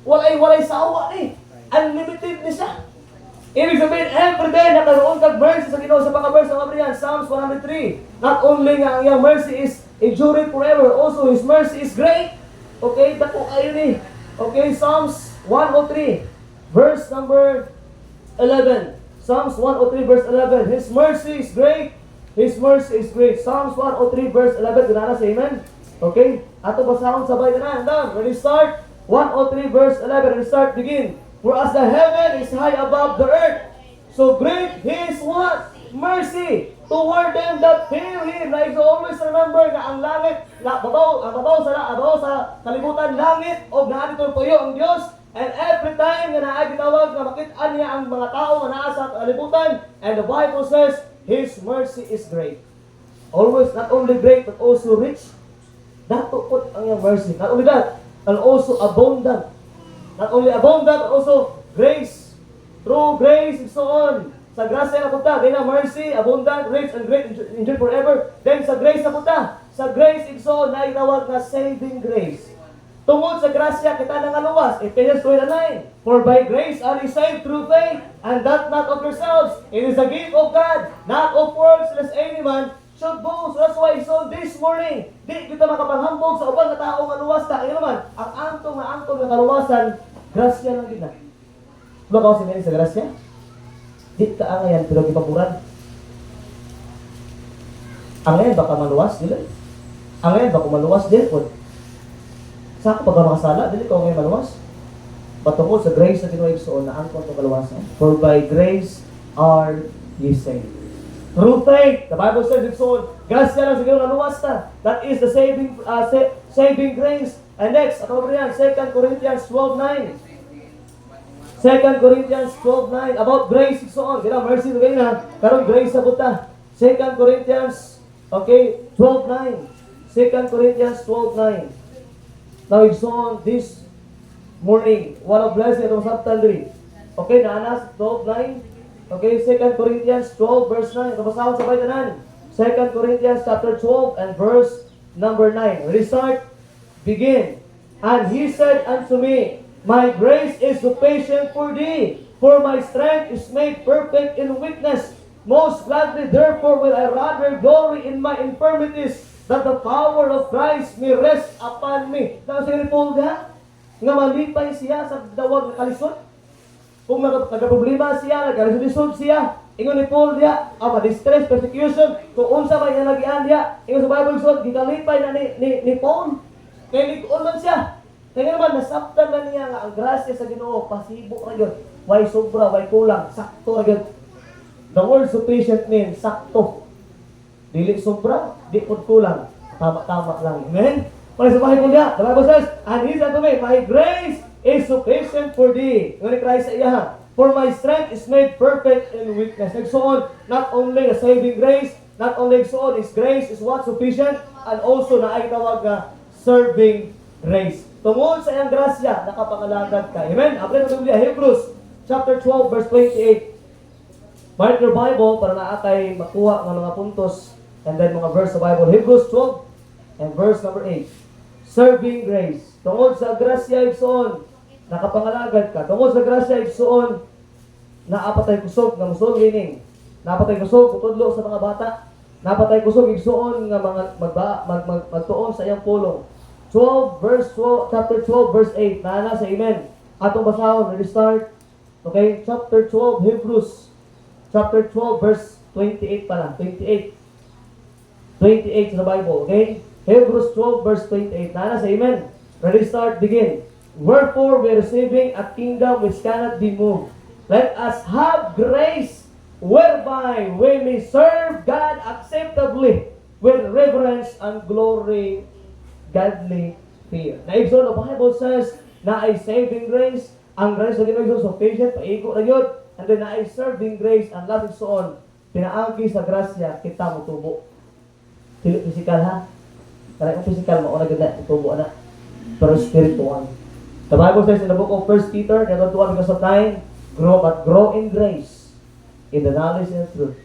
Walay sawa ni. Unlimited ni siya. Ibig sabihin, every day nakaroon kag mercy sa Ginoo sa mga verse ng Abrihan, Psalms 103. Not only nga ang iyang mercy is enduring forever, also His mercy is great. Okay, dako kayo ni. Okay, Psalms 103, verse number 11. Psalms 103, verse 11. His mercy is great. His mercy is great. Psalms 103, verse 11. Ganana sa amen? Okay, ato basahon sabay na. Ready, start. 103, verse 11. Ready, start, begin. For as the heaven is high above the earth, so great His what? Mercy toward them that fear Him. Like so always remember na ang langit, babaw sa kalibutan langit o naadto puyo ang Dios. And every time na naagitawag na makit-an niya ang mga tao na nasa kalibutan, and the Bible says His mercy is great. Always not only great but also rich. Dato put ang iyang mercy. Not only that, and also abundant. Not only abundant, but also grace. Through grace, and so on. Sa grasya na punta, ganyan mercy, abundant, rich, and great, enjoy forever. Then sa grace na punta, sa grace, and so on, na itawag na saving grace. Tungod sa grasya, kita nangaluwas. Ephesians 2:9. For by grace are ye saved through faith, and that not of yourselves. It is a gift of God, not of works, lest any man should boast. That's why, so this morning, di kita makapanghambog sa ubang na tao nga luwas ta. Ano naman, ang antong na kaluwasan, grasya lang din na. Diba ka si sa grasya? Di ka angayan, pero kipapuran. Angayan, baka maluwas, dili. Angayan, baka maluwas, dili po. Sa ako pagka makasala, dili ka angayan maluwas. Patungkol sa grace na tinuigsoon na antong itong kaluwasan. For by grace are ye saved. Through faith, the Bible says it's so, grasya lang siguro naluwas ta. That is the saving grace. And next, at over yan, 2 Corinthians 12:9. 2 Corinthians 12:9. About grace, so on. Kaya mercy to kayo na. Karong grace sa puta. 2 Corinthians, okay, 12:9. 2 Corinthians 12:9. Now, it's on this morning. One of blessing itong subtandri. Okay, naanas, 12:9. Okay, 2 Corinthians 12, verse 9. Kapasahon sa baytanan. 2 Corinthians chapter 12 and verse number 9. Restart. Begin. And He said unto me, my grace is sufficient for thee, for my strength is made perfect in weakness. Most gladly therefore will I rather glory in my infirmities, that the power of Christ may rest upon me. Nang si Paul nga, nga malipay siya sa dawag na kalisod. Kung nagka-problema siya, nagka-lisod siya, ingon ni Paul diya, distress, persecution, kung unsa may nalagian diya, ingon sa Bible sod, gikalipay na ni Paul. Kaya ligon man siya. Kaya naman, nasabtan na niya nga ang grasya sa Ginoo, pasibo ra yun. Way sobra, way kulang, sakto ra yun. The word sufficient means sakto. Dili sobra, di pud kulang. Tama-tama lang. Amen? Para sa Bible niya, the Bible says, and he said to me, my grace is sufficient for thee. Ngunit Christ sa iya, for my strength is made perfect in weakness. Nagsuon, not only the saving grace, not only nagsuon, His grace is what sufficient, and also na ay tawag na serving grace. Tungod sa iyang grasya, nakapangalagad ka. Amen? Apre sa Biblia, Hebrews chapter 12, verse 28. Mark your Bible para na atay makuha ng mga puntos and then mga verse sa Bible. Hebrews 12 and verse number 8. Serving grace. Tungod sa grasya igsoon, nakapangalagad ka. Tungod sa grasya igsoon, naapatay kusog nga musol winning. Naapatay kusog kutudlo sa mga bata. Naapatay kusog igsoon nga mga magtuon sa iyang pulong. 12 verse 12 chapter 12 verse 8. Naana sa amen. Atong basahon, ready start. Okay, chapter 12 Hebrews chapter 12 verse 28 pala, 28 sa Bible, okay? Hebrews 12 verse 28. Naana sa amen. Ready start, begin. Wherefore we are receiving a kingdom which cannot be moved. Let us have grace whereby we may serve God acceptably with reverence and glory, godly fear. Naigsoon, the Bible says na ay saving grace. Ang grace na Ginoo is sufficient, paigo na yun. And then na ay serving grace, ang last igsoon, pinaangki sa grasya, kita mo tubo. Dili physical ha? Kaya kung physical, mauna ganda, tubo na. Pero spiritual. The Bible says in the book of 1 Peter, chapter 2, because of time, grow in grace, in the knowledge and truth.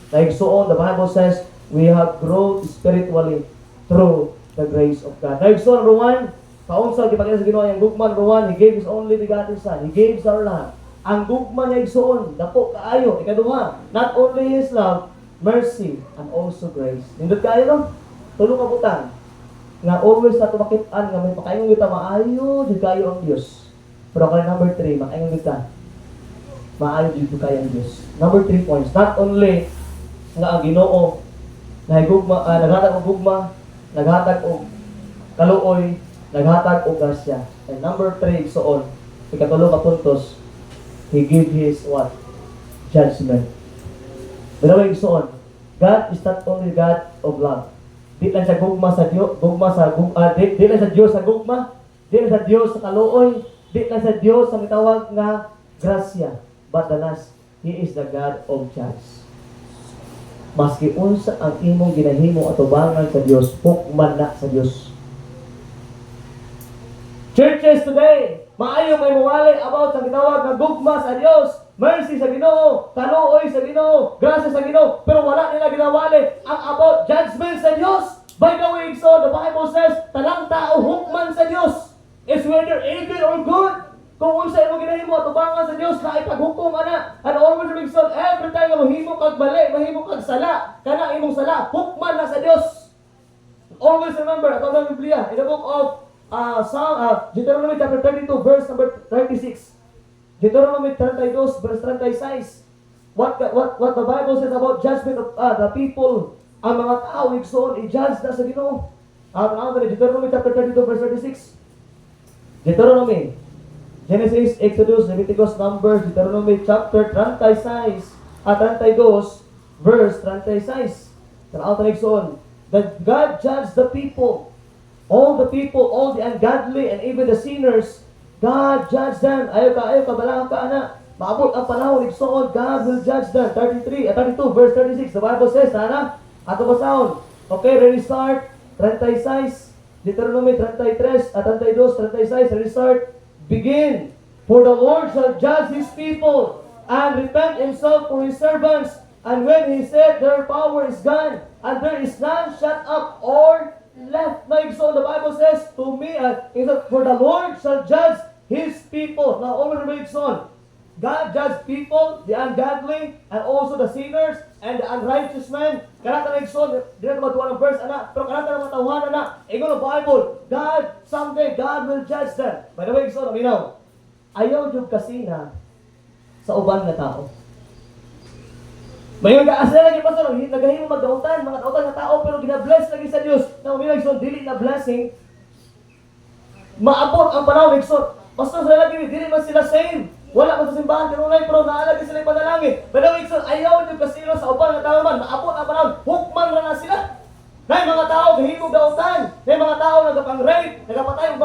Like so on, the Bible says, we have grown spiritually through the grace of God. Like so, number 1, kaunsa gipakita sa Ginoo ang gugma, number 1, He gave His only begotten Son. He gave our life. Ang gugma niya igsoon, dako kaayo. Ikaduha, not only His love, mercy, and also grace. Nindot kaayo no? Tulong kabutan. Nga always na tumakit-an, nga may pakaingon kita, maayo, di kayo ang Diyos. Pero kaya number 3, makaingon kita, maayo di kayo ang Diyos. Number 3 points, not only nga ang Ginoo, naghatag og gugma, naghatag og kaluoy, naghatag og grasya. And number 3, soon, ikatulo ka puntos, He gave His what? Judgment. Bilaway soon, God is not only God of love. Di lang sa gugma sa Dios, di lang sa Dios sa gugma, di lang sa Dios sa kaluoy, di lang sa Dios sa mitawag nga grasya. But the last, He is the God of judge. Maski unsa ang imong ginahimo atubangan sa Dios, hukman na sa Dios. Churches today, maayo may mawali about sa gitawag nga gugma sa Dios, mercy sa Ginoo, kaluoy sa Ginoo, grasya sa Ginoo, pero wala nila ginawali ang about judgment sa Dios. By the way, so the Bible says, tanang tao hukman sa Dios is whether evil or good. Kung unsa imong ginahimo atubangan sa Dios na ipaghukom ana, and always remember so every time nga mahimo kag bali, mahimo kag sala, kana imong sala, hukman na sa Dios. Always remember, ato ang Biblia, in the book of Deuteronomy chapter 32, verse number 36. Deuteronomy 32, verse 36. What the Bible says about judgment of the people, ang mga tao igsoon i-judge na sa Ginoo. Deuteronomy chapter 32, verse 36. Deuteronomy, Genesis, Exodus, Leviticus, Numbers, Deuteronomy chapter 36, 32, verse 36. Tanaw ta igsoon, that God judged the people. All the people, all the ungodly, and even the sinners, God judged them. Ayaw ka, balang ka, ana. Maabot ang panahon, igsoon, God will judge them. 32, verse 36, the Bible says, ana, ato basahon. Okay, ready start. 36, Deuteronomy 33, 32, 36, ready start. Begin. For the Lord shall judge His people, and repent Himself for His servants. And when He said, their power is gone, and there is none shut up or left. So the Bible says to me, for the Lord shall judge His people. Now, always read son. God judged people, the ungodly, and also the sinners, and the unrighteous men. Kanata na igsoon, di na matuwa ng verse, anak. Pero kanata na matawhan, anak. Ingon ang Bible, God, someday, God will judge them. By the way, igsoon, aminaw. Ayaw yung kasina sa uban na tao. May mga asala lagi, Pastor, nagahimo magdautan, mga dautan na tao, pero gina-bless lagi sa Diyos. Na uminaw, igsoon, dili na blessing. Maabot ang panahon, igsoon. Pastor, sila lagi, dili man sila saved. Wala man sa simbahan, kanunay, pero naalagi sila yung panalangin. Pero igsoon, ayaw yung kasino sa uban na tao man, maabot ang panahon, hukman na sila. May mga tao gahimog dautan, may mga tao nagapang-rape, nagapatay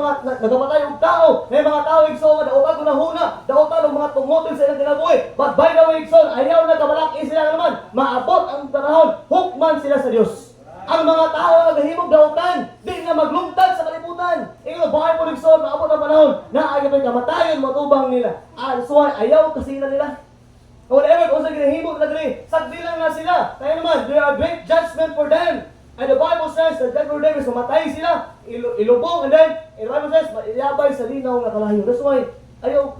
og tao, may mga tao igsoon dautan ko na huna, dautan og mga tumotil sa ilang kinabuhi. But by the way, igsoon, ayaw na kabalaki sila naman, maabot ang panahon, hukman sila sa Dios. Ang mga tao na gahimog dautan, di na maglungtad sa kalibutan. Ingon bahay po igsoon, maabot ang panahon, na ay kamatayon matubang nila. That's why ayaw kasi nila. Whatever kung sa ginahimog na diri, sagdi lang na sila. Kaya naman, there are great judgment for them. And the Bible says that judgment for them is mamatay sila, ilubong, and then, the Bible says, iabay sa linaw na kalayo. That's why, ayaw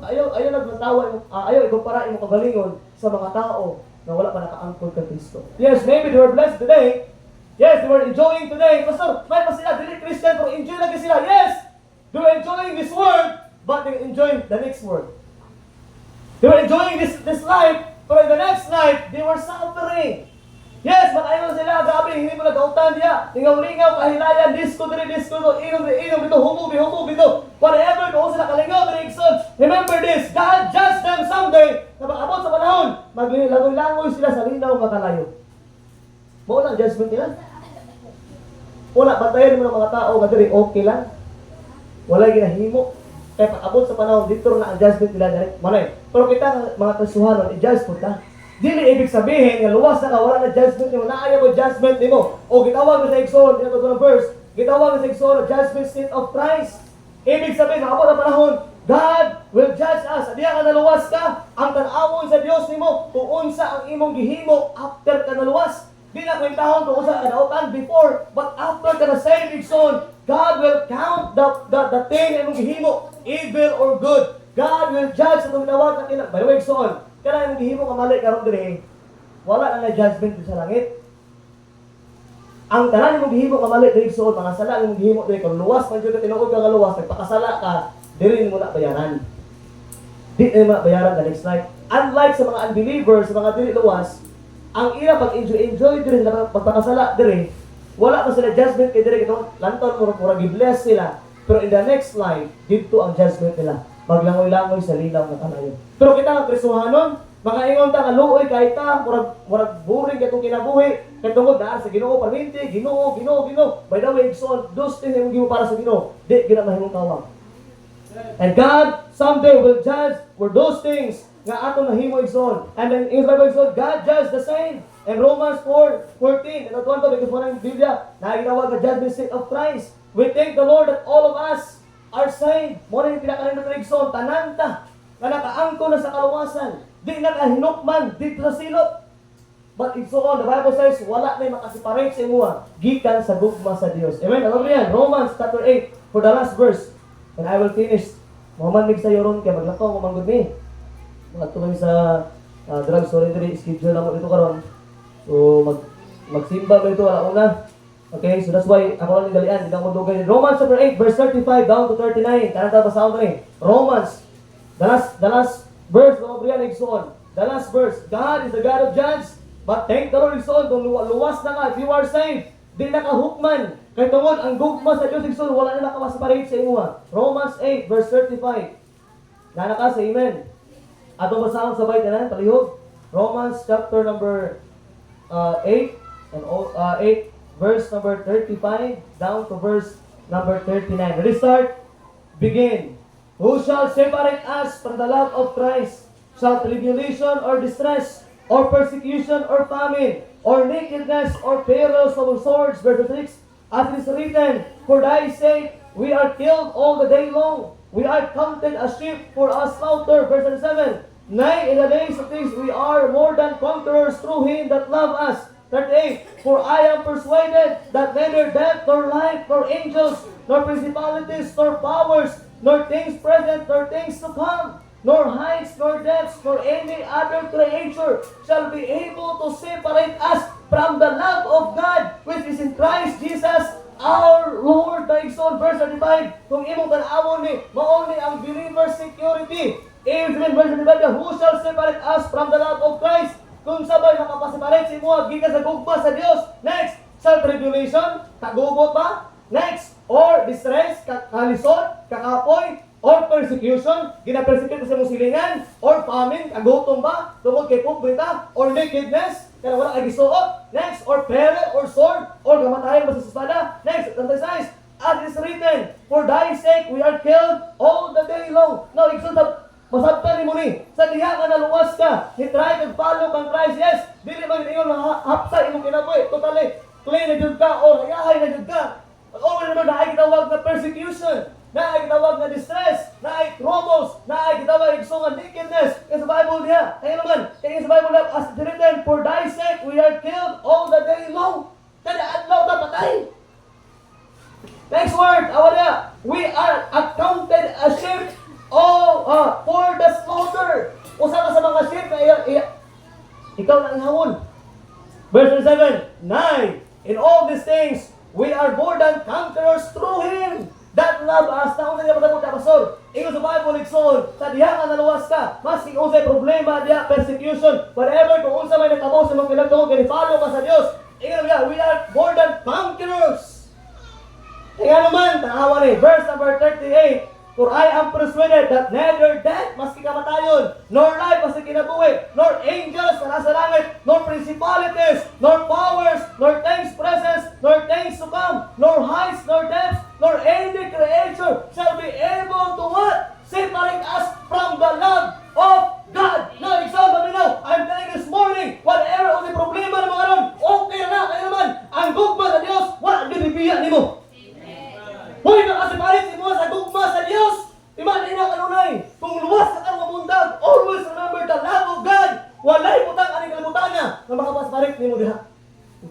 nagmatawa, ayaw ikumpara yung kagalingon sa mga tao na wala pa naka-angkol kay Kristo. Yes, maybe they were blessed today. Yes, they were enjoying today. Pastor, may pa sila, dili Christian, pero enjoy lagi sila. Yes, they were enjoying this world, but they were enjoying the next world. They were enjoying this life, but in the next life, they were suffering. Yes, makaingon sila, grabe, hindi mo nagautan diya. Lingaw-lingaw, kahilayan, disco disco inom dito, humub dito. Whatever, doon sila kalingaw, dirikson. Remember this, God judged them someday. Napag-abot sa panahon, maglangoy-langoy sila sa linaw makalayo. Wala ang judgment nila. Wala, bantayan mo ng mga tao, madiri, okay lang. Wala ginahimo. Kaya pag-abot sa panahon, dito na ang judgment nila. Manay, pero kita mga kasuhanon, i-judge po ta. Dili ibig sabihin, nga luwas na ka, wala na judgment mo, naaya mo judgment mo. O gitawag na sa Exodus, dito ng verse, gitawag na sa Exodus, judgment seat of Christ. Ibig sabihin, makabot ang panahon, God will judge us. Diya ka naluwas ka, ang tanawon sa Diyos nimo, kung unsa ang imong gihimo after ka naluwas. Di na kwentahon kung unsa ka nautan before, but after ka na saved, son, God will count the thing na imong gihimo, evil or good. God will judge sa itong tinawag na kinag. By the way, son, kaya yung gihimo ka mali karon dire, wala na judgment sa langit. Ang tanan mo gihimo ka mali dire suod, mga sala mo gihimo dire kung luwas man jud ka tinuod ka luwas, nagpakasala ka, dire mo na bayaran. Di na bayaran the next life. Unlike sa mga unbelievers, sa mga dili luwas, ang ira pag enjoy dire na pagpakasala dire, wala pa sila judgment kay dire kitong lanton mura gi-bless sila. Pero in the next life, dito ang judgment nila. Maglangoy-langoy sa linaw na kalayo. Pero kita ang Kristohanon, mga ingon ta nga luoy kay ta, murag boring katong kinabuhi, kay tungod na sa Ginoo perminti, Ginoo. By the way, so those things yung gimo para sa Ginoo, di gina mahimong tawag. And God someday will judge for those things nga atong nahimo igsoon. And then in the Bible igsoon, God judged the same. In Romans 4:14, and atuan to because mo ng Biblia, nakikitawag na judgment seat of Christ. We thank the Lord that all of us are saved. Muna yung pinakanin ng Rigson, tananta, na nakaangko na sa kaluwasan. Di na kahinukman dito sa silot. But it's so on, the Bible says, wala na yung makasiparate sa imuha, gikan sa gugma sa Diyos. Amen? Alam mo yan, Romans chapter 8, for the last verse. And I will finish. Muhammad mig sa yoron, kaya maglakaw, kumanggod ni. Magto kami sa drug surrender schedule naman dito karon. So, magsimba ba ito, alauna. Okay, so that's why ako lang nagalian, hindi ako madugay. Romans chapter 8, verse 35 down to 39. Tanata ba sound rin? Romans, the last verse, the last verse. God is the God of judge, but thank the Lord igsoon, kung luwas na ka, if you are saved, di na ka hukman. Kaya tungod, ang gugma sa Diyos igsoon, wala na nakamasaparate sa imuha. Romans 8, verse 35. Nana ka sa amen. Atong basahon sabay tanan, palihog. Romans chapter number 8, and 8, verse number 35 down to verse number 39. Ready, start? Begin. Who shall separate us from the love of Christ? Shall tribulation or distress, or persecution or famine, or nakedness or perils of swords? Verse 6. As it is written, for thy sake we are killed all the day long. We are counted as sheep for a slaughter. Verse 7. Nay, in the days of things we are more than conquerors through him that loved us. 38. For I am persuaded that neither death, nor life, nor angels, nor principalities, nor powers, nor things present, nor things to come, nor heights, nor depths, nor any other creature shall be able to separate us from the love of God which is in Christ Jesus our Lord. Daigson, verse 35, kung imong tanawon ni, mauni ang believer's security. Even verse 35, who shall separate us from the love of Christ? Kung sabay makapaseparate si mo, gikan sa gugma sa Dios. Next, sa tribulation, kagugot ba? Next, or distress, kalisod, kakapoy, or persecution, gina-persecute sa mong silingan, or famine, kagutom ba? Tungkol kay pobreta, or nakedness, kaya wala kay gisuot. Next, or peril, or sword, or kamatayan ba sa espada. Next, 36, as it is written, for thy sake we are killed all the day long. Now, exulta, masabtan ni mo ni, sa diha ka naluwas ka, hitry kag follow kang Christ, yes, dili man ingon na hapsa imong kinabuhi, totally, clean na jud ka, or hayahay na jud ka. Pag-over naman na ay kitawag na persecution, na ay kitawag na distress, na ay troubles, na ay kitawag igsungan nakedness. Kaya sa Bible niya, kaya naman, kaya sa Bible niya, as it is written, for thy sake we are killed all the day long. Kada adlaw na patay. Next word, awa niya, we are accounted as sheep for the slaughter. Usa ka sa mga sheep na ikaw na ihawon. Verse 7, 9, in all these things, we are more than conquerors through Him that love us. Naon na niya matagod na pastor. Ingon sa Bible, Nixon, sa diha ka naluwas ka, mas kung unsay problema diha, persecution, whatever, kung unsa may nakabaw sa mga kinagtuon, kini-follow ka sa Dios. Ingon niya, we are more than conquerors. Kaya naman, tanawa ni, verse number 38, for I am persuaded that neither death, maski kamatayon, nor life, maski kinabuhi, nor angels na nasa langit, nor principalities, nor powers, nor things present, nor things to come, nor heights, nor depths, nor any creature shall be able to what? Separate us from the love of God. Now, example now, I'm telling you this morning, whatever ang problema ng mga ron, okay na, kaya naman, ang gugma sa Diyos, wala ginibiyan ni mo. Hoy, nakasiparit si mo sa gugma sa Diyos. Iman na kanunay. Kung luwas ka kang mamundag, always remember the love of God. Walay putang aning kalimutan niya na makapasiparit ni mo diha.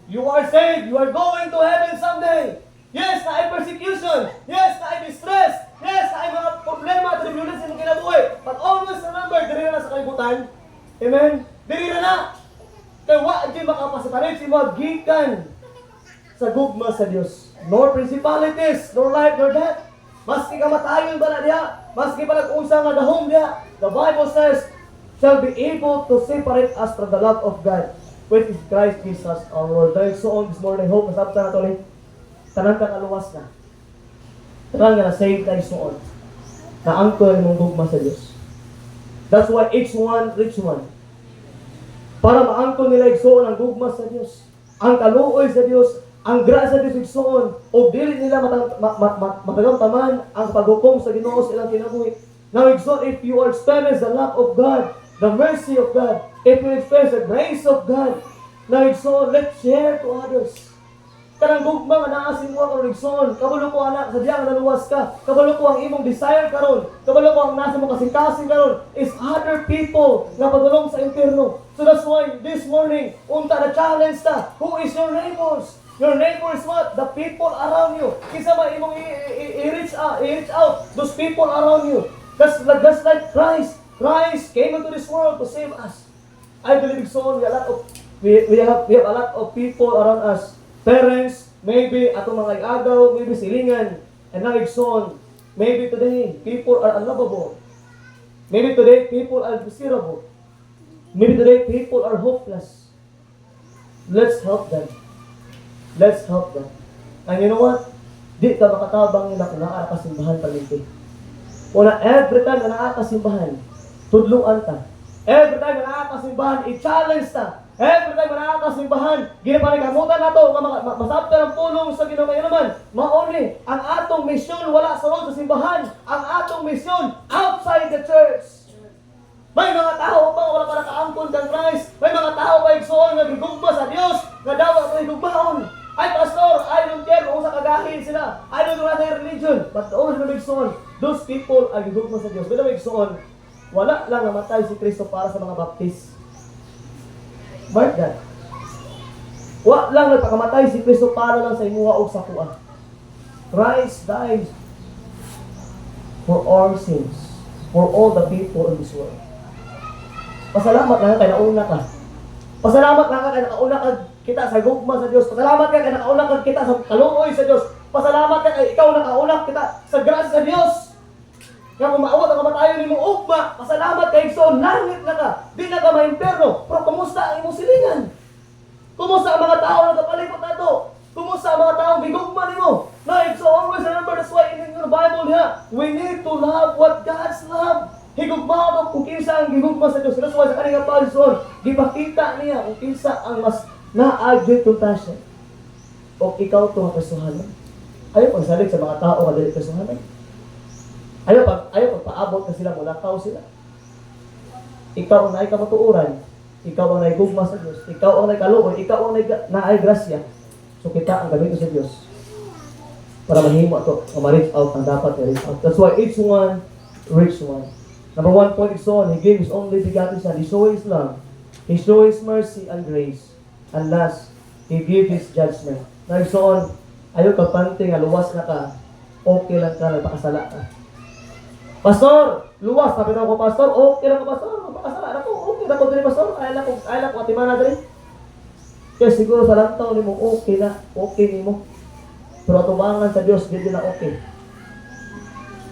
You are saved. You are going to heaven someday. Yes, na ay persecution. Yes, na ay distress. Yes, na ay mga problema, tribulation mo kinabuhi. But always remember, diri na sa kalibutan. Amen? Diri na. Kaya wa di makapasiparit si mo gikan sa gugma sa Diyos. Nor principalities, nor life, nor death. Maski kamatayon ba na diya, maski palag-unsa nga dahom diya, the Bible says, shall be able to separate us from the love of God, which is Christ Jesus our Lord. Dahil so on this morning, hope, masabta na ito ulit. Tanan ka naluwas na. Tanan ka na save tayo so on. Na-anchor mong gugma sa Diyos. That's why each one, reach one. Para ma-anchor nila igsoon ang gugma sa Diyos. Ang kaluoy sa Diyos, ang grasya sa Diyos igsoon, o dili nila matagamtaman ang paghukom sa Ginoo sa ilang kinabuhi. Now, igsoon, if you experience the love of God, the mercy of God, if you experience the grace of God, now, igsoon, let's share to others. Kanang gugma nga naasin mo karon igsoon, kabalo ko anak, sadya nga naluwas ka, kabalo ko ang imong desire karon, kabalo ko ang nasa mo kasing-kasing karon, is other people nga padulong sa impierno. So that's why this morning, unta na challenge ta, who is your neighbors? Your neighbor is what? The people around you. Kisa ba imong i-reach out those people around you. Just like Christ. Christ came into this world to save us. I believe so. We have a lot of people around us. Parents, maybe atong mga agaw, maybe silingan. And now igsoon, maybe today people are unlovable. Maybe today people are miserable. Maybe today people are hopeless. Let's help them. Let's help them. And you know what? Di ka makatabang nila kung nakakasimbahan palinti. Una, every time na nakakasimbahan, tudluan ta. Every time na nakakasimbahan, i-challenge ta. Every time na nakakasimbahan, ginapanigamutan na to, masabta ng pulong sa ginamay naman. Mauni, ang atong misyon wala sa loob sa simbahan. Ang atong misyon outside the church. May mga tao pa wala pa nakaangkon kang Christ. May mga tao pa igsoon nga gigugma sa Dios, nga daw ito igugmaon. Ay, pastor, I don't care kung sa kagahin sila. I don't know their religion. But always na magsoon, those people ay gigugma sa Dios. Bila magsoon, wala lang namatay si Kristo para sa mga baptist. Mark that. Wala lang nagpakamatay si Kristo para lang sa imuha o sa kuha. Christ died for our sins. for all the people in this world. Pasalamat lang kay nauna ka. Pasalamat lang kay nakauna ka kita sa gugma sa Dios. Pasalamat ka kay nakauna ka kita sa kaluoy sa Dios. Pasalamat ka kay ikaw nakauna kita sa grasya sa Dios. Kaya kung maawat ang kamatayon ni mong ugma, pasalamat kay Igsoon, langit na ka, di na ka ma-imperno. Pero kumusta ang imong silingan? Kumusta ang mga tao na kapalipot na ito? Kumusta ang mga taong bigugma ni mo? Na Igsoon, always remember that's why in the Bible niya, we need to love what God's love. Higugma ito kung kinsa ang gigugma sa Diyos. That's why sa kanina pa Igsoon, gipakita niya kung kinsa ang mas na-agree to passion. O ikaw ito ang kasuhanan. Ayaw pagsalig sa mga tao na dili kasuhanan. Ayaw pagpaabot na sila, mulakaw sila. Ikaw ang naikabatuuran, ikaw ang naigugma sa Diyos, ikaw ang naikaluoy, ikaw ang naay grasya. So kita ang gamitin sa Diyos para mahimo ito, ma-reach out ang dapat i-reach out. That's why each one, reach one. Number 1 point is on, He gave His only begotten Son. He showed His love, He showed His mercy and grace. And last, He gave His judgment. Now, so on, ayaw kapante nga luwas na ka, okay lang ka, nagpakasala ka. Pastor, luwas, sabi na ako, Pastor, okay lang ka, Pastor, magpakasala na ko, okay lang ko din, Pastor, ayaw ko, atimana din. Kaya siguro sa lantaw ni mo, okay ni mo. Pero tumangan sa Diyos, hindi na okay.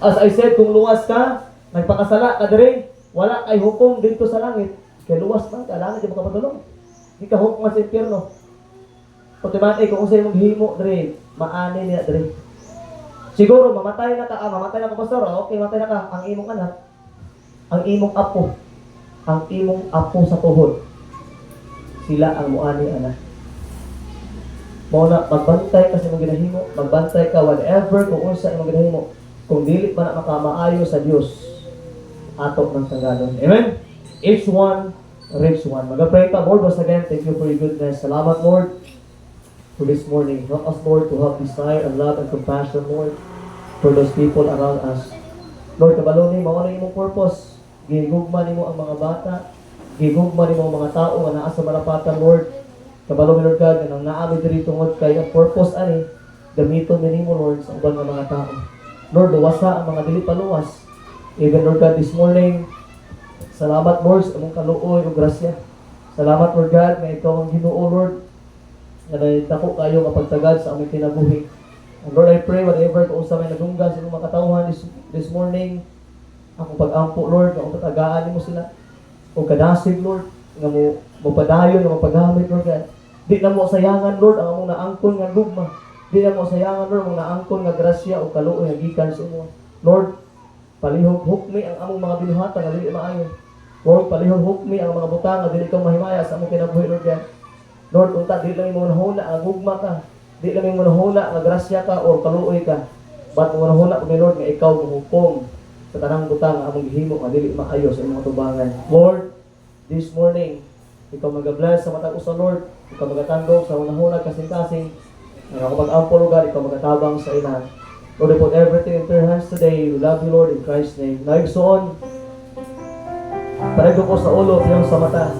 As I said, kung luwas ka, nagpakasala ka din, wala kay hukom dito sa langit, kaya luwas man ka, langit yung makapatulong. Hindi ka hukom sa impyerno. Pagkimati, kung sa'yo maghimo din, maani niya din. Siguro, mamatay na ka, Pastor, okay, mamatay na ka, ang imong anak, ang imong apo sa tuhod, sila ang muani anak. Muna, magbantay ka sa imong ginahimo, magbantay ka whatever kung unsa imong ginahimo, kung dili pa na makamaayo sa Dios, atok ng tanggalon. Amen? Each one, reach one. Mag-pray ka, Lord, once again, thank you for your goodness. Salamat, Lord, for this morning. Help us, Lord, to have desire and love and compassion, Lord, for those people around us. Lord, kabalo ni mao na imong purpose. Gigugma nimo ang mga bata, gigugma nimo ang mga tao nga naa sa marapatan, Lord. Kabalo ni Lord God, nang naami diri tungod kay ang purpose ani, gamiton mi nimo, Lord, sa ubang nga mga tao. Lord, luwasa ang mga dili paluwas. Even, Lord God, this morning, salamat, Lord, sa imong kaluoy ug grasya. Salamat, Lord God, nga ikaw ang Ginoo, Lord, nga nagdako kayo nga pagtagad sa aming kinabuhi. And Lord, I pray whatever kung sa may nadunggan sa mga katawhan this morning, akong pag-ampo, Lord, nga patagaan mo sila. O kadasig, Lord, nga mo padayon, nga mapagamit, Lord God. Di na mo sayangan, Lord, ang among naangkon nga lugma. Di na mo sayangan, Lord, ang naangkon nga grasya o kaluoy nga gikan sa imo. Lord, palihog hukmi ang among mga binuhatan nga dili maayo. Lord, palihog hukmi ang mga butang nga dili ka mahimaya sa among kinabuhi, Lord God. Lord, unta di lang mo nahuna ang gugma ka. Di lang mo nahuna ang grasya ka o kaluoy ka. But mo nahuna ni Lord nga ikaw hukom sa tanang butang nga among gihimo nga dili maayo sa imong tubangan. Lord, this morning, ikaw mag-bless sa matag usa, Lord. Ikaw magatandog sa unahuna kasing-kasing. Ang ako pag-ampo, Lord, ikaw magatabang sa ina. Lord, I put everything into your hands today. We love you, Lord, in Christ's name. Naigsoon, parego ko sa ulo, iyong sa mata.